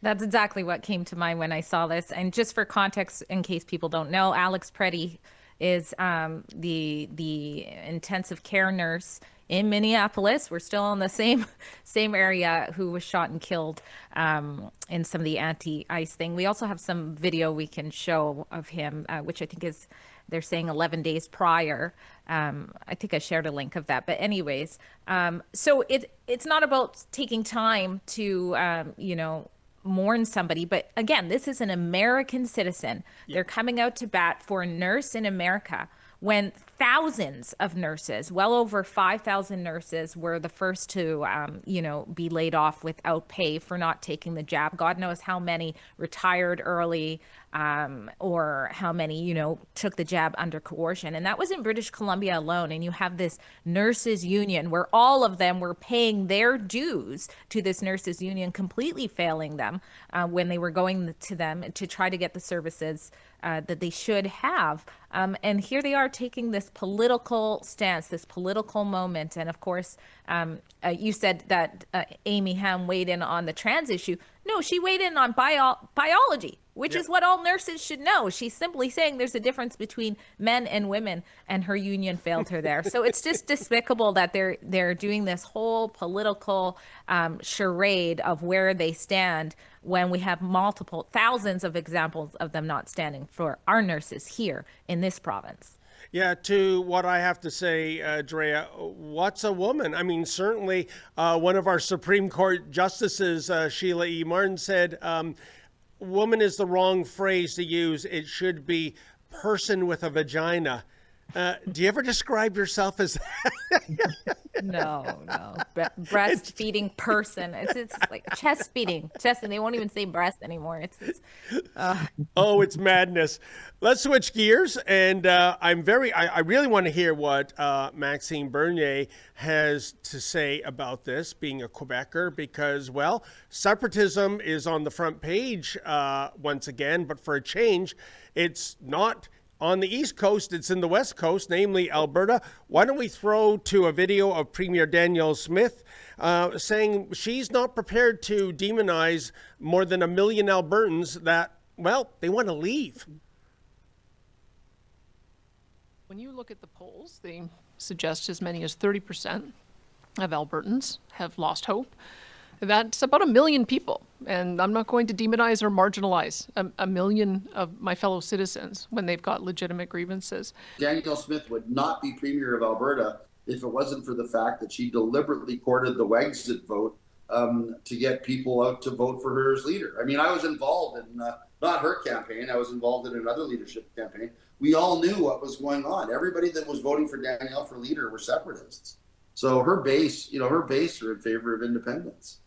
That's exactly what came to mind when I saw this. And just for context, in case people don't know, Alex Preddy is the intensive care nurse in Minneapolis. We're still in the same area, who was shot and killed in some of the anti-ICE thing. We also have some video we can show of him, which I think is, they're saying 11 days prior. I think I shared a link of that. But anyways, so it's not about taking time to, mourn somebody. But again, this is an American citizen. They're coming out to bat for a nurse in America, when thousands of nurses, well over 5,000 nurses, were the first to, be laid off without pay for not taking the jab. God knows how many retired early, or how many, took the jab under coercion. And that was in British Columbia alone. And you have this nurses union where all of them were paying their dues to this nurses union, completely failing them when they were going to them to try to get the services that they should have. And here they are taking this political stance, this political moment. And of course, you said that Amy Ham weighed in on the trans issue. No, she weighed in on biology, which is what all nurses should know. She's simply saying there's a difference between men and women, and her union failed her there. So it's just despicable that they're doing this whole political charade of where they stand, when we have multiple thousands of examples of them not standing for our nurses here in this province. Yeah, to what I have to say, Drea, what's a woman? I mean, certainly one of our Supreme Court justices, Sheila E. Martin, said, woman is the wrong phrase to use. It should be person with a vagina. Do you ever describe yourself as that? No. Breastfeeding person. It's like chest feeding. And they won't even say breast anymore. Oh, it's madness. Let's switch gears. And I really want to hear what Maxime Bernier has to say about this, being a Quebecer, because, well, separatism is on the front page once again, but for a change, it's not on the East Coast, it's in the West Coast, namely Alberta. Why don't we throw to a video of Premier Danielle Smith saying she's not prepared to demonize more than 1 million Albertans that, well, they want to leave. When you look at the polls, they suggest as many as 30% of Albertans have lost hope. That's about 1 million people. And I'm not going to demonize or marginalize a million of my fellow citizens when they've got legitimate grievances. Danielle Smith would not be Premier of Alberta if it wasn't for the fact that she deliberately courted the Wexit vote to get people out to vote for her as leader. I mean, I was involved in, not her campaign, I was involved in another leadership campaign. We all knew what was going on. Everybody that was voting for Danielle for leader were separatists. So her base are in favor of independence.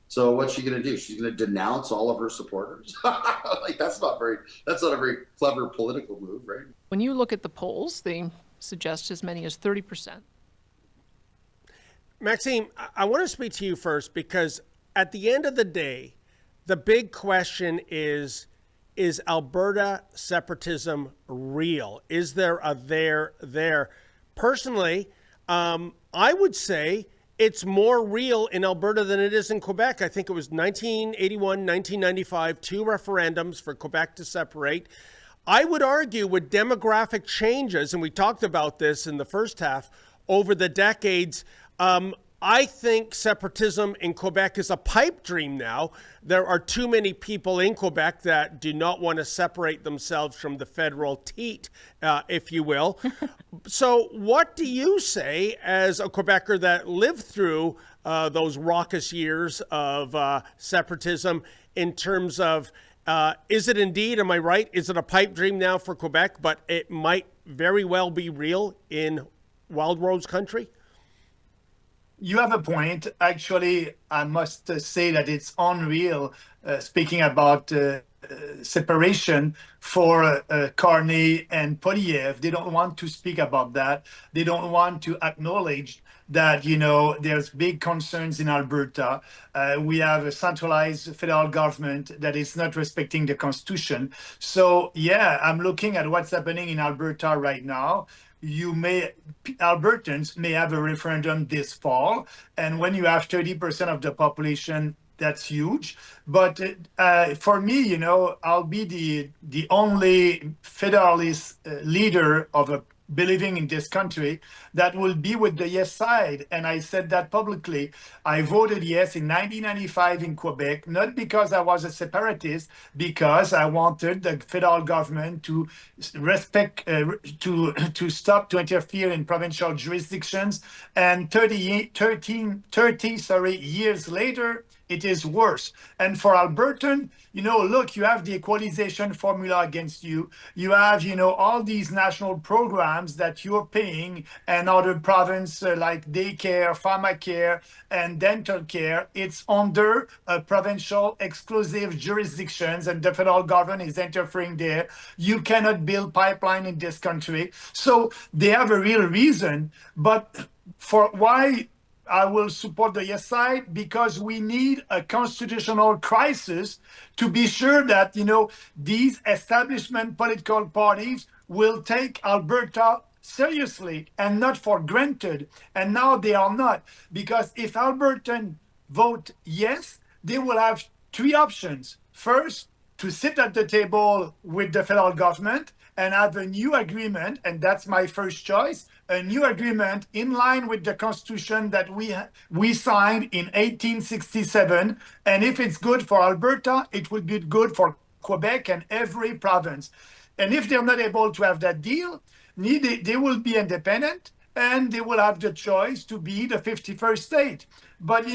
So what's she going to do? She's going to denounce all of her supporters? Like, that's not a very clever political move, right? When you look at the polls, they suggest as many as 30%. Maxime, I want to speak to you first, because at the end of the day, the big question is Alberta separatism real? Is there a there? Personally, I would say it's more real in Alberta than it is in Quebec. I think it was 1981, 1995, 2 referendums for Quebec to separate. I would argue with demographic changes, and we talked about this in the first half, over the decades, I think separatism in Quebec is a pipe dream now. There are too many people in Quebec that do not want to separate themselves from the federal teat, if you will. So what do you say as a Quebecer that lived through those raucous years of separatism? in terms of, is it indeed, am I right? Is it a pipe dream now for Quebec, but it might very well be real in Wild Rose country? You have a point. Actually, I must say that it's unreal, speaking about separation for Carney and Polyev. They don't want to speak about that. They don't want to acknowledge that, there's big concerns in Alberta. We have a centralized federal government that is not respecting the Constitution. So, yeah, I'm looking at what's happening in Alberta right now. Albertans may have a referendum this fall, and when you have 30% of the population, that's huge. But for me, I'll be the only federalist leader of believing in this country that will be with the yes side. And I said that publicly. I voted yes in 1995 in Quebec, not because I was a separatist, because I wanted the federal government to respect, to stop to interfere in provincial jurisdictions. And 30 years later, it is worse. And for Albertan, look, you have the equalization formula against you. You have, all these national programs that you're paying, and other provinces like daycare, pharmacare, and dental care. It's under provincial exclusive jurisdictions, and the federal government is interfering there. You cannot build pipeline in this country. So they have a real reason. But for why I will support the yes side, because we need a constitutional crisis to be sure that, these establishment political parties will take Alberta seriously and not for granted. And now they are not, because if Albertans vote yes, they will have three options. First, to sit at the table with the federal government and have a new agreement, and that's my first choice, a new agreement in line with the Constitution that we signed in 1867. And if it's good for Alberta, it will be good for Quebec and every province. And if they're not able to have that deal, they will be independent, and they will have the choice to be the 51st state. But,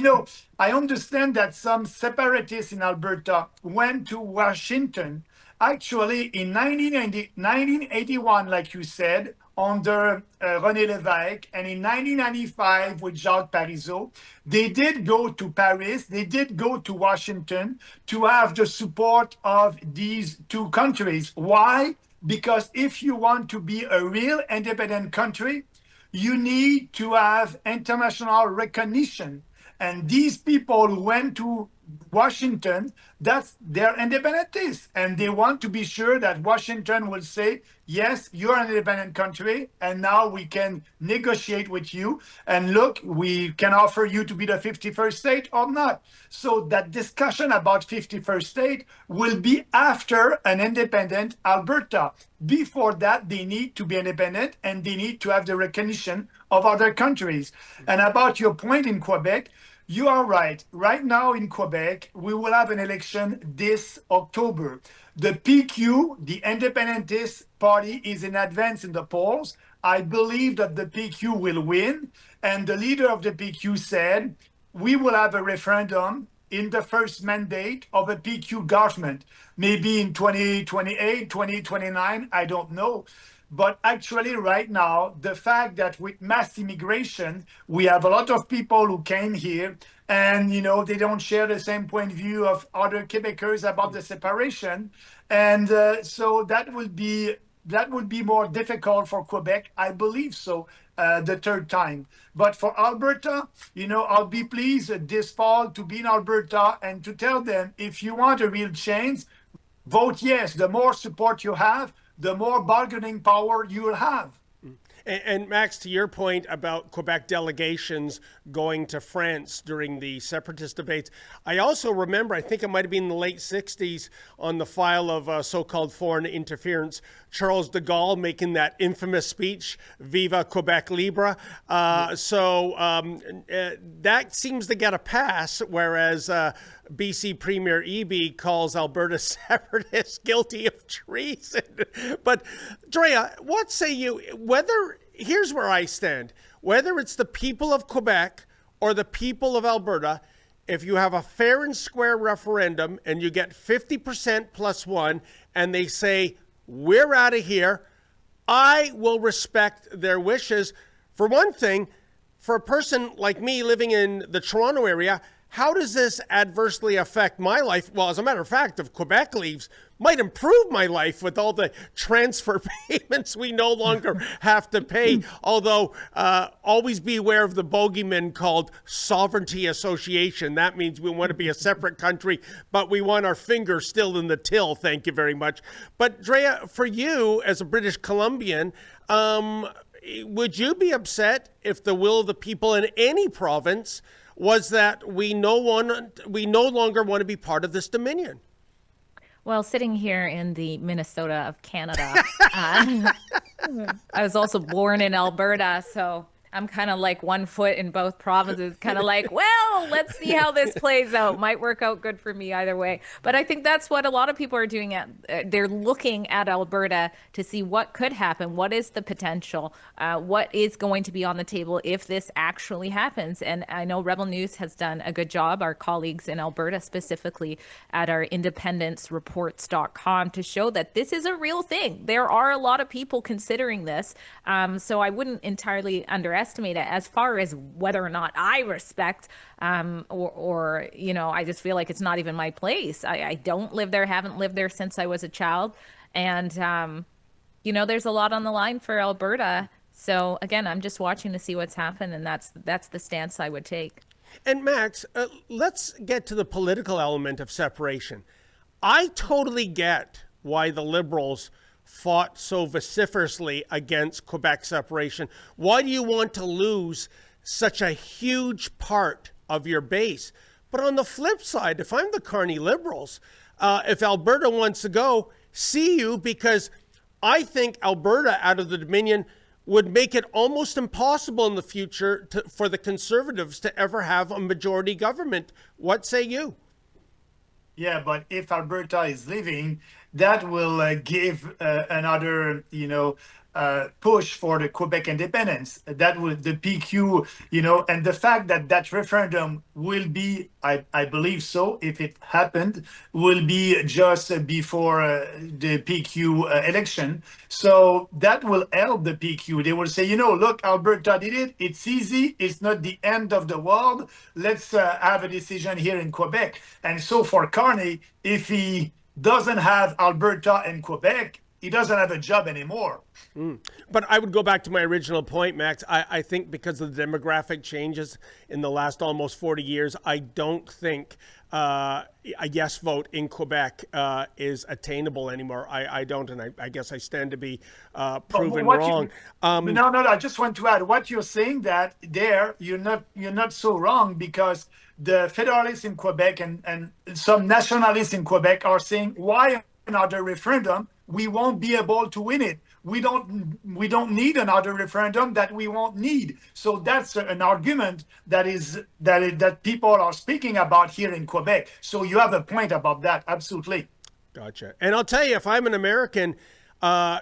I understand that some separatists in Alberta went to Washington. Actually, in 1981, like you said, under René Lévesque, and in 1995 with Jacques Parizeau, they did go to Paris, they did go to Washington to have the support of these two countries. Why? Because if you want to be a real independent country, you need to have international recognition. And these people who went to Washington, they're independentists, and they want to be sure that Washington will say, yes, you're an independent country, and now we can negotiate with you, and look, we can offer you to be the 51st state or not. So that discussion about 51st state will be after an independent Alberta. Before that, they need to be independent, and they need to have the recognition of other countries. And about your point in Quebec, you are right. Right now in Quebec, we will have an election this October. The PQ, the Independentist Party, is in advance in the polls. I believe that the PQ will win. And the leader of the PQ said, we will have a referendum in the first mandate of a PQ government. Maybe in 2028, 2029, I don't know. But actually right now, the fact that with mass immigration, we have a lot of people who came here, and, they don't share the same point of view of other Quebecers about the separation. And so that would be more difficult for Quebec, I believe so, the third time. But for Alberta, I'll be pleased this fall to be in Alberta and to tell them, if you want a real change, vote yes. The more support you have, the more bargaining power you will have. And Max, to your point about Quebec delegations going to France during the separatist debates, I also remember, I think it might have been in the late 60s, on the file of so-called foreign interference, Charles de Gaulle making that infamous speech, Viva Quebec Libre. So that seems to get a pass, whereas BC Premier Eby calls Alberta separatists guilty of treason. But Drea, what say you, here's where I stand, whether it's the people of Quebec or the people of Alberta, if you have a fair and square referendum and you get 50% plus one, and they say, we're out of here, I will respect their wishes. For one thing, for a person like me living in the Toronto area, how does this adversely affect my life? Well, as a matter of fact, if Quebec leaves, might improve my life with all the transfer payments we no longer have to pay. Although, always be aware of the bogeyman called sovereignty association. That means we want to be a separate country, but we want our fingers still in the till. Thank you very much. But Drea, for you as a British Columbian, would you be upset if the will of the people in any province was that we no longer want to be part of this dominion? Well, sitting here in the Minnesota of Canada, I was also born in Alberta, so I'm kind of like one foot in both provinces, kind of like, well, let's see how this plays out. Might work out good for me either way. But I think that's what a lot of people are doing. They're looking at Alberta to see what could happen. What is the potential? What is going to be on the table if this actually happens? And I know Rebel News has done a good job, our colleagues in Alberta specifically, at our independencereports.com to show that this is a real thing. There are a lot of people considering this. So I wouldn't entirely underestimate it. As far as whether or not I respect or you know, I just feel like it's not even my place. I don't live there, haven't lived there since I was a child. And, you know, there's a lot on the line for Alberta. So again, I'm just watching to see what's happened. And that's the stance I would take. And Max, let's get to the political element of separation. I totally get why the Liberals fought so vociferously against Quebec separation. Why do you want to lose such a huge part of your base? But on the flip side, if I'm the Carney Liberals, if Alberta wants to go, see you, because I think Alberta out of the Dominion would make it almost impossible in the future for the Conservatives to ever have a majority government. What say you? Yeah, but if Alberta is leaving, that will give another, push for the Quebec independence. That will, the PQ, and the fact that that referendum will be, I believe so, if it happened, will be just before the PQ election. So that will help the PQ. They will say, look, Alberta did it. It's easy. It's not the end of the world. Let's have a decision here in Quebec. And so for Carney, if he doesn't have Alberta and Quebec, he doesn't have a job anymore. But I would go back to my original point, Max. I think because of the demographic changes in the last almost 40 years, I don't think a yes vote in Quebec is attainable anymore. I don't, and I guess I stand to be proven wrong. No, I just want to add what you're saying, that there you're not so wrong, because the Federalists in Quebec and some nationalists in Quebec are saying, why another referendum? We won't be able to win it. We don't need another referendum that we won't need. So that's an argument that people are speaking about here in Quebec. So you have a point about that. Absolutely. Gotcha. And I'll tell you, if I'm an American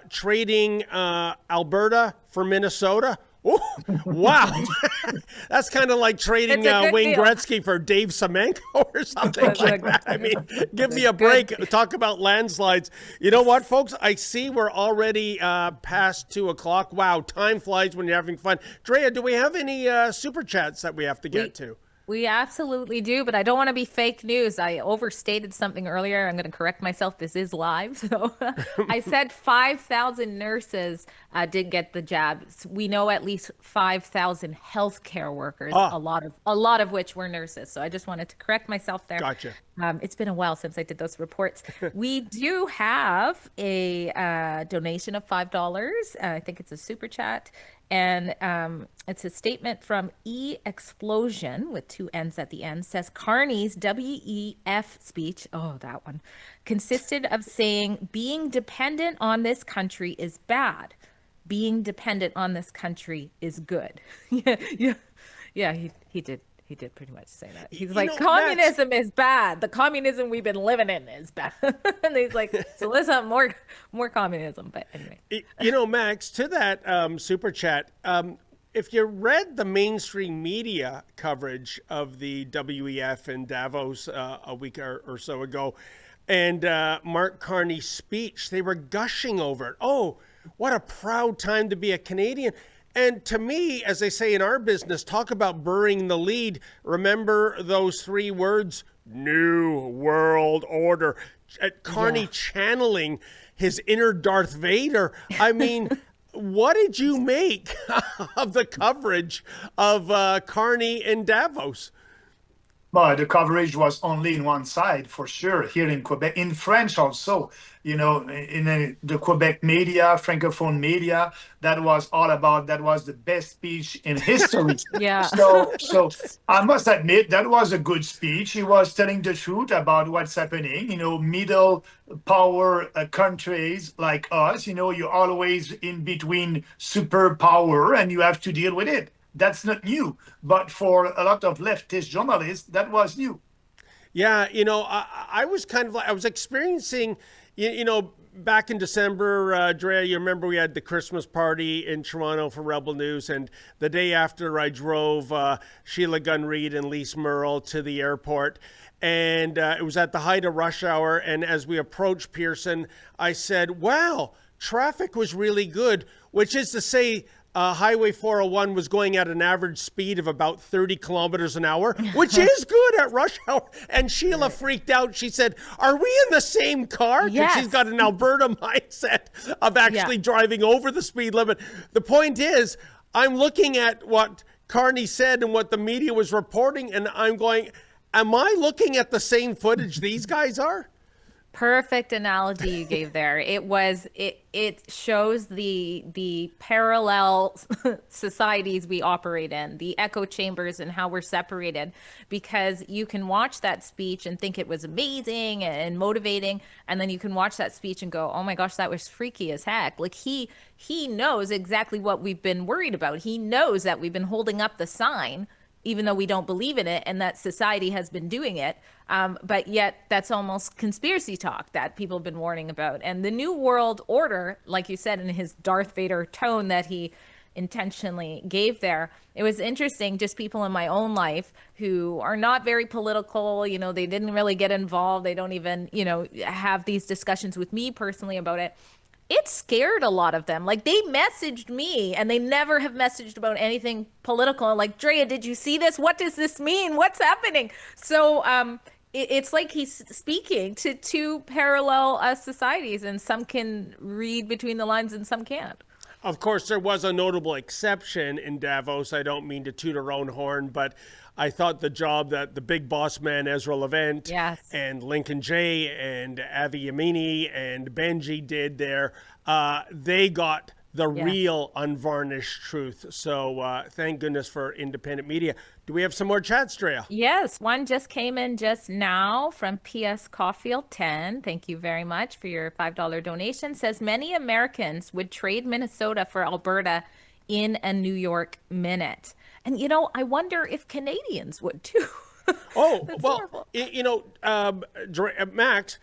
trading Alberta for Minnesota, oh, wow. That's kind of like trading Wayne Gretzky for Dave Semenko or something like that. I mean, give me a break. Talk about landslides. You know what, folks? I see we're already past 2 o'clock. Wow, time flies when you're having fun. Drea, do we have any super chats that we have to get to? We absolutely do, but I don't want to be fake news. I overstated something earlier. I'm going to correct myself. This is live. So I said 5,000 nurses did get the jab. We know at least 5,000 healthcare workers, a lot of which were nurses. So I just wanted to correct myself there. Gotcha. It's been a while since I did those reports. We do have a donation of $5. I think it's a super chat. And it's a statement from E-Explosion with 2 N's at the end. Says Carney's WEF speech, that one, consisted of saying being dependent on this country is bad. Being dependent on this country is good. Yeah, he did. He did pretty much say that. He's like, communism is bad. The communism we've been living in is bad. And he's like, so let's have more communism. But anyway. Max, to that super chat, if you read the mainstream media coverage of the WEF in Davos a week or so ago, and Mark Carney's speech, they were gushing over it. Oh, what a proud time to be a Canadian. And to me, as they say in our business, talk about burying the lead. Remember those 3 words, New World Order. Carney channeling his inner Darth Vader. I mean, what did you make of the coverage of Carney in Davos? But the coverage was only in one side, for sure, here in Quebec, in French also, in the Quebec media, Francophone media, that was the best speech in history. Yeah. So I must admit, that was a good speech. He was telling the truth about what's happening, middle power countries like us, you're always in between superpower and you have to deal with it. That's not new, but for a lot of leftist journalists, that was new. Yeah, I was kind of like, I was experiencing, back in December, Drea, you remember we had the Christmas party in Toronto for Rebel News, and the day after I drove Sheila Gunn-Reid and Lise Merle to the airport, and it was at the height of rush hour, and as we approached Pearson, I said, wow, traffic was really good, which is to say, Highway 401 was going at an average speed of about 30 kilometers an hour, which is good at rush hour. And Sheila freaked out. She said, are we in the same car? Because Yes. she's got an Alberta mindset of actually driving over the speed limit. The point is, I'm looking at what Carney said and what the media was reporting, and I'm going, am I looking at the same footage these guys are? Perfect analogy you gave there. It shows the parallel societies we operate in, the echo chambers and how we're separated, because you can watch that speech and think it was amazing and motivating, and then you can watch that speech and go, oh my gosh, that was freaky as heck. Like he knows exactly what we've been worried about. He knows that we've been holding up the sign even though we don't believe in it, and that society has been doing it. But yet that's almost conspiracy talk that people have been warning about. And the New World Order, like you said, in his Darth Vader tone that he intentionally gave there, it was interesting, just people in my own life who are not very political, they didn't really get involved. They don't even, have these discussions with me personally about it. It scared a lot of them. Like, they messaged me, and they never have messaged about anything political. Like, Drea, did you see this? What does this mean? What's happening? So it's like he's speaking to 2 parallel societies, and some can read between the lines and some can't. Of course, there was a notable exception in Davos. I don't mean to toot our own horn, but I thought the job that the big boss man, Ezra Levant, and Lincoln Jay, and Avi Yamini, and Benji did there, they got the real unvarnished truth. So thank goodness for independent media. Do we have some more chats, Drea? Yes, one just came in just now from P.S. Caulfield 10. Thank you very much for your $5 donation. Says many Americans would trade Minnesota for Alberta in a New York minute. And, I wonder if Canadians would too. Oh, well, Max,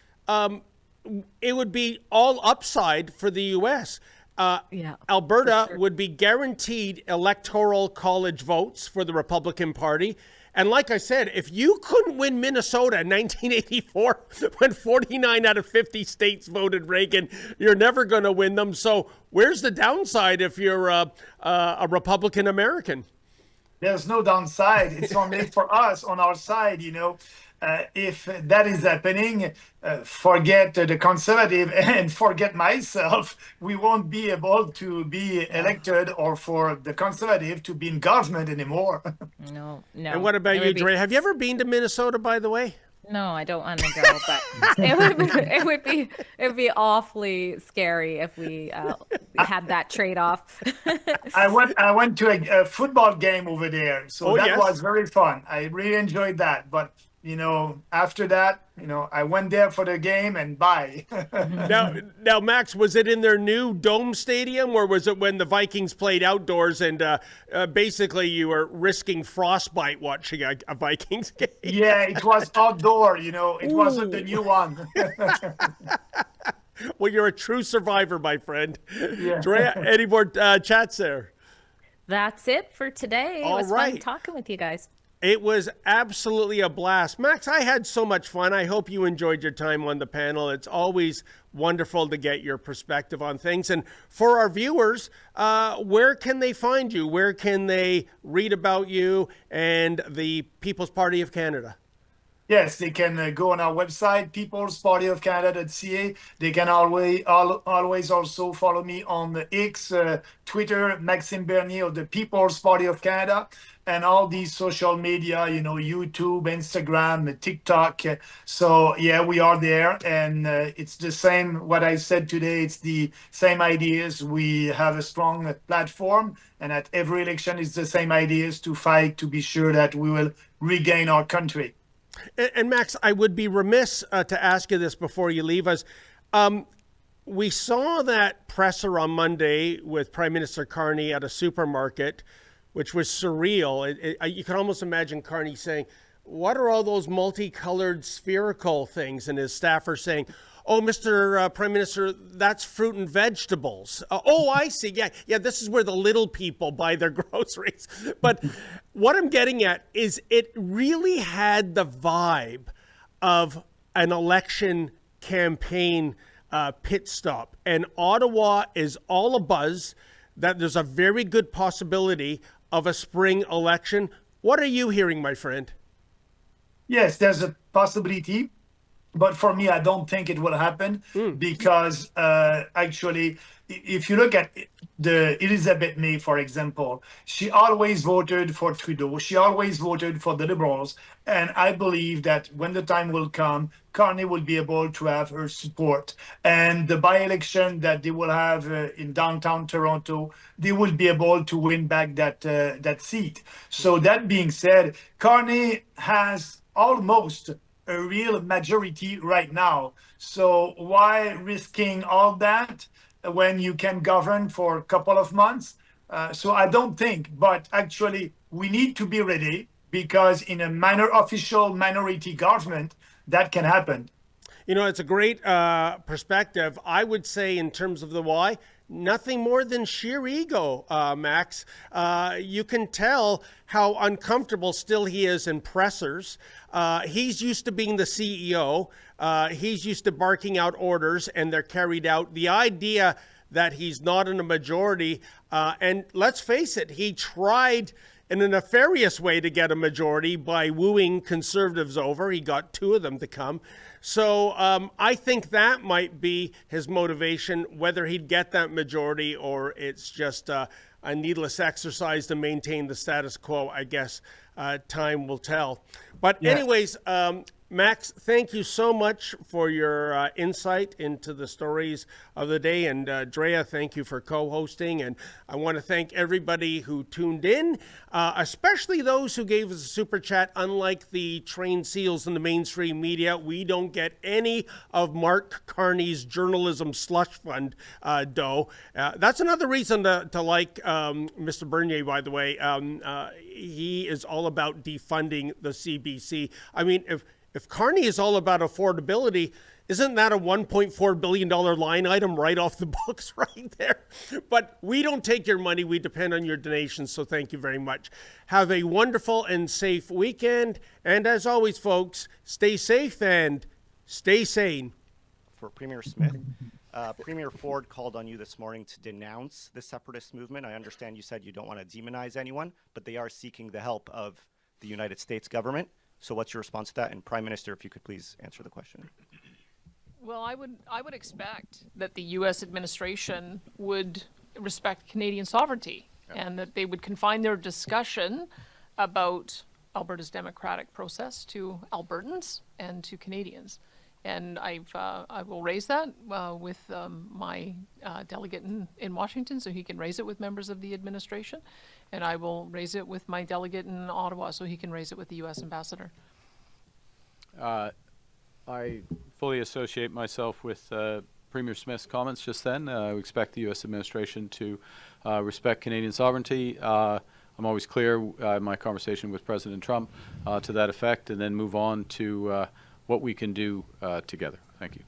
it would be all upside for the U.S. Alberta would be guaranteed electoral college votes for the Republican Party. And like I said, if you couldn't win Minnesota in 1984, when 49 out of 50 states voted Reagan, you're never going to win them. So where's the downside if you're a Republican American? There's no downside. It's only for us on our side, if that is happening, forget the conservative and forget myself. We won't be able to be elected or for the conservative to be in government anymore. No. And what about you, Dre? Have you ever been to Minnesota, by the way? No, I don't want to go, but it would be awfully scary if we had that trade-off. I went to a football game over there, so that was very fun. I really enjoyed that, but after that, I went there for the game and bye. Now, Max, was it in their new dome stadium, or was it when the Vikings played outdoors and basically you were risking frostbite watching a Vikings game? Yeah, it was outdoor, it wasn't the new one. Well, you're a true survivor, my friend. Yeah. Drea, any more chats there? That's it for today. It was fun talking with you guys. It was absolutely a blast. Max, I had so much fun. I hope you enjoyed your time on the panel. It's always wonderful to get your perspective on things. And for our viewers, where can they find you? Where can they read about you and the People's Party of Canada? Yes, they can go on our website, peoplespartyofcanada.ca. They can always also follow me on the X, Twitter, Maxime Bernier of the People's Party of Canada, and all these social media, YouTube, Instagram, TikTok. So yeah, we are there, and it's the same, what I said today, it's the same ideas. We have a strong platform, and at every election, it's the same ideas to fight to be sure that we will regain our country. And Max, I would be remiss to ask you this before you leave us. We saw that presser on Monday with Prime Minister Carney at a supermarket, which was surreal. You can almost imagine Carney saying, "What are all those multicolored spherical things?" And his staffer saying, "Oh, Mr. Prime Minister, that's fruit and vegetables." Oh, I see. Yeah, this is where the little people buy their groceries. But what I'm getting at is it really had the vibe of an election campaign pit stop. And Ottawa is all abuzz that there's a very good possibility of a spring election. What are you hearing, my friend? Yes, there's a possibility. But for me, I don't think it will happen because actually, if you look at the Elizabeth May, for example, she always voted for Trudeau. She always voted for the Liberals. And I believe that when the time will come, Carney will be able to have her support. And the by-election that they will have in downtown Toronto, they will be able to win back that seat. So that being said, Carney has almost a real majority right now. So why risking all that when you can govern for a couple of months? So I don't think, but actually we need to be ready because in a official minority government, that can happen. It's a great perspective. I would say in terms of the why, nothing more than sheer ego, Max. You can tell how uncomfortable still he is in pressers. He's used to being the CEO. He's used to barking out orders and they're carried out. The idea that he's not in a majority, and let's face it, he tried in a nefarious way to get a majority by wooing conservatives over. He got 2 of them to come. So I think that might be his motivation, whether he'd get that majority or it's just a needless exercise to maintain the status quo. I guess time will tell. But anyways, Max, thank you so much for your insight into the stories of the day. And Drea, thank you for co-hosting. And I want to thank everybody who tuned in, especially those who gave us a super chat. Unlike the trained seals in the mainstream media, we don't get any of Mark Carney's journalism slush fund dough. That's another reason to like Mr. Bernier, by the way. He is all about defunding the CBC. I mean, if Carney is all about affordability, isn't that a $1.4 billion line item right off the books right there? But we don't take your money. We depend on your donations. So thank you very much. Have a wonderful and safe weekend. And as always, folks, stay safe and stay sane. For Premier Smith, Premier Ford called on you this morning to denounce the separatist movement. I understand you said you don't want to demonize anyone, but they are seeking the help of the United States government. So what's your response to that? And Prime Minister, if you could please answer the question. Well, I would expect that the U.S. administration would respect Canadian sovereignty and that they would confine their discussion about Alberta's democratic process to Albertans and to Canadians. And I will raise that with my delegate in Washington so he can raise it with members of the administration. And I will raise it with my delegate in Ottawa so he can raise it with the U.S. ambassador. I fully associate myself with Premier Smith's comments just then. I expect the U.S. administration to respect Canadian sovereignty. I'm always clear in my conversation with President Trump to that effect, and then move on to what we can do together. Thank you.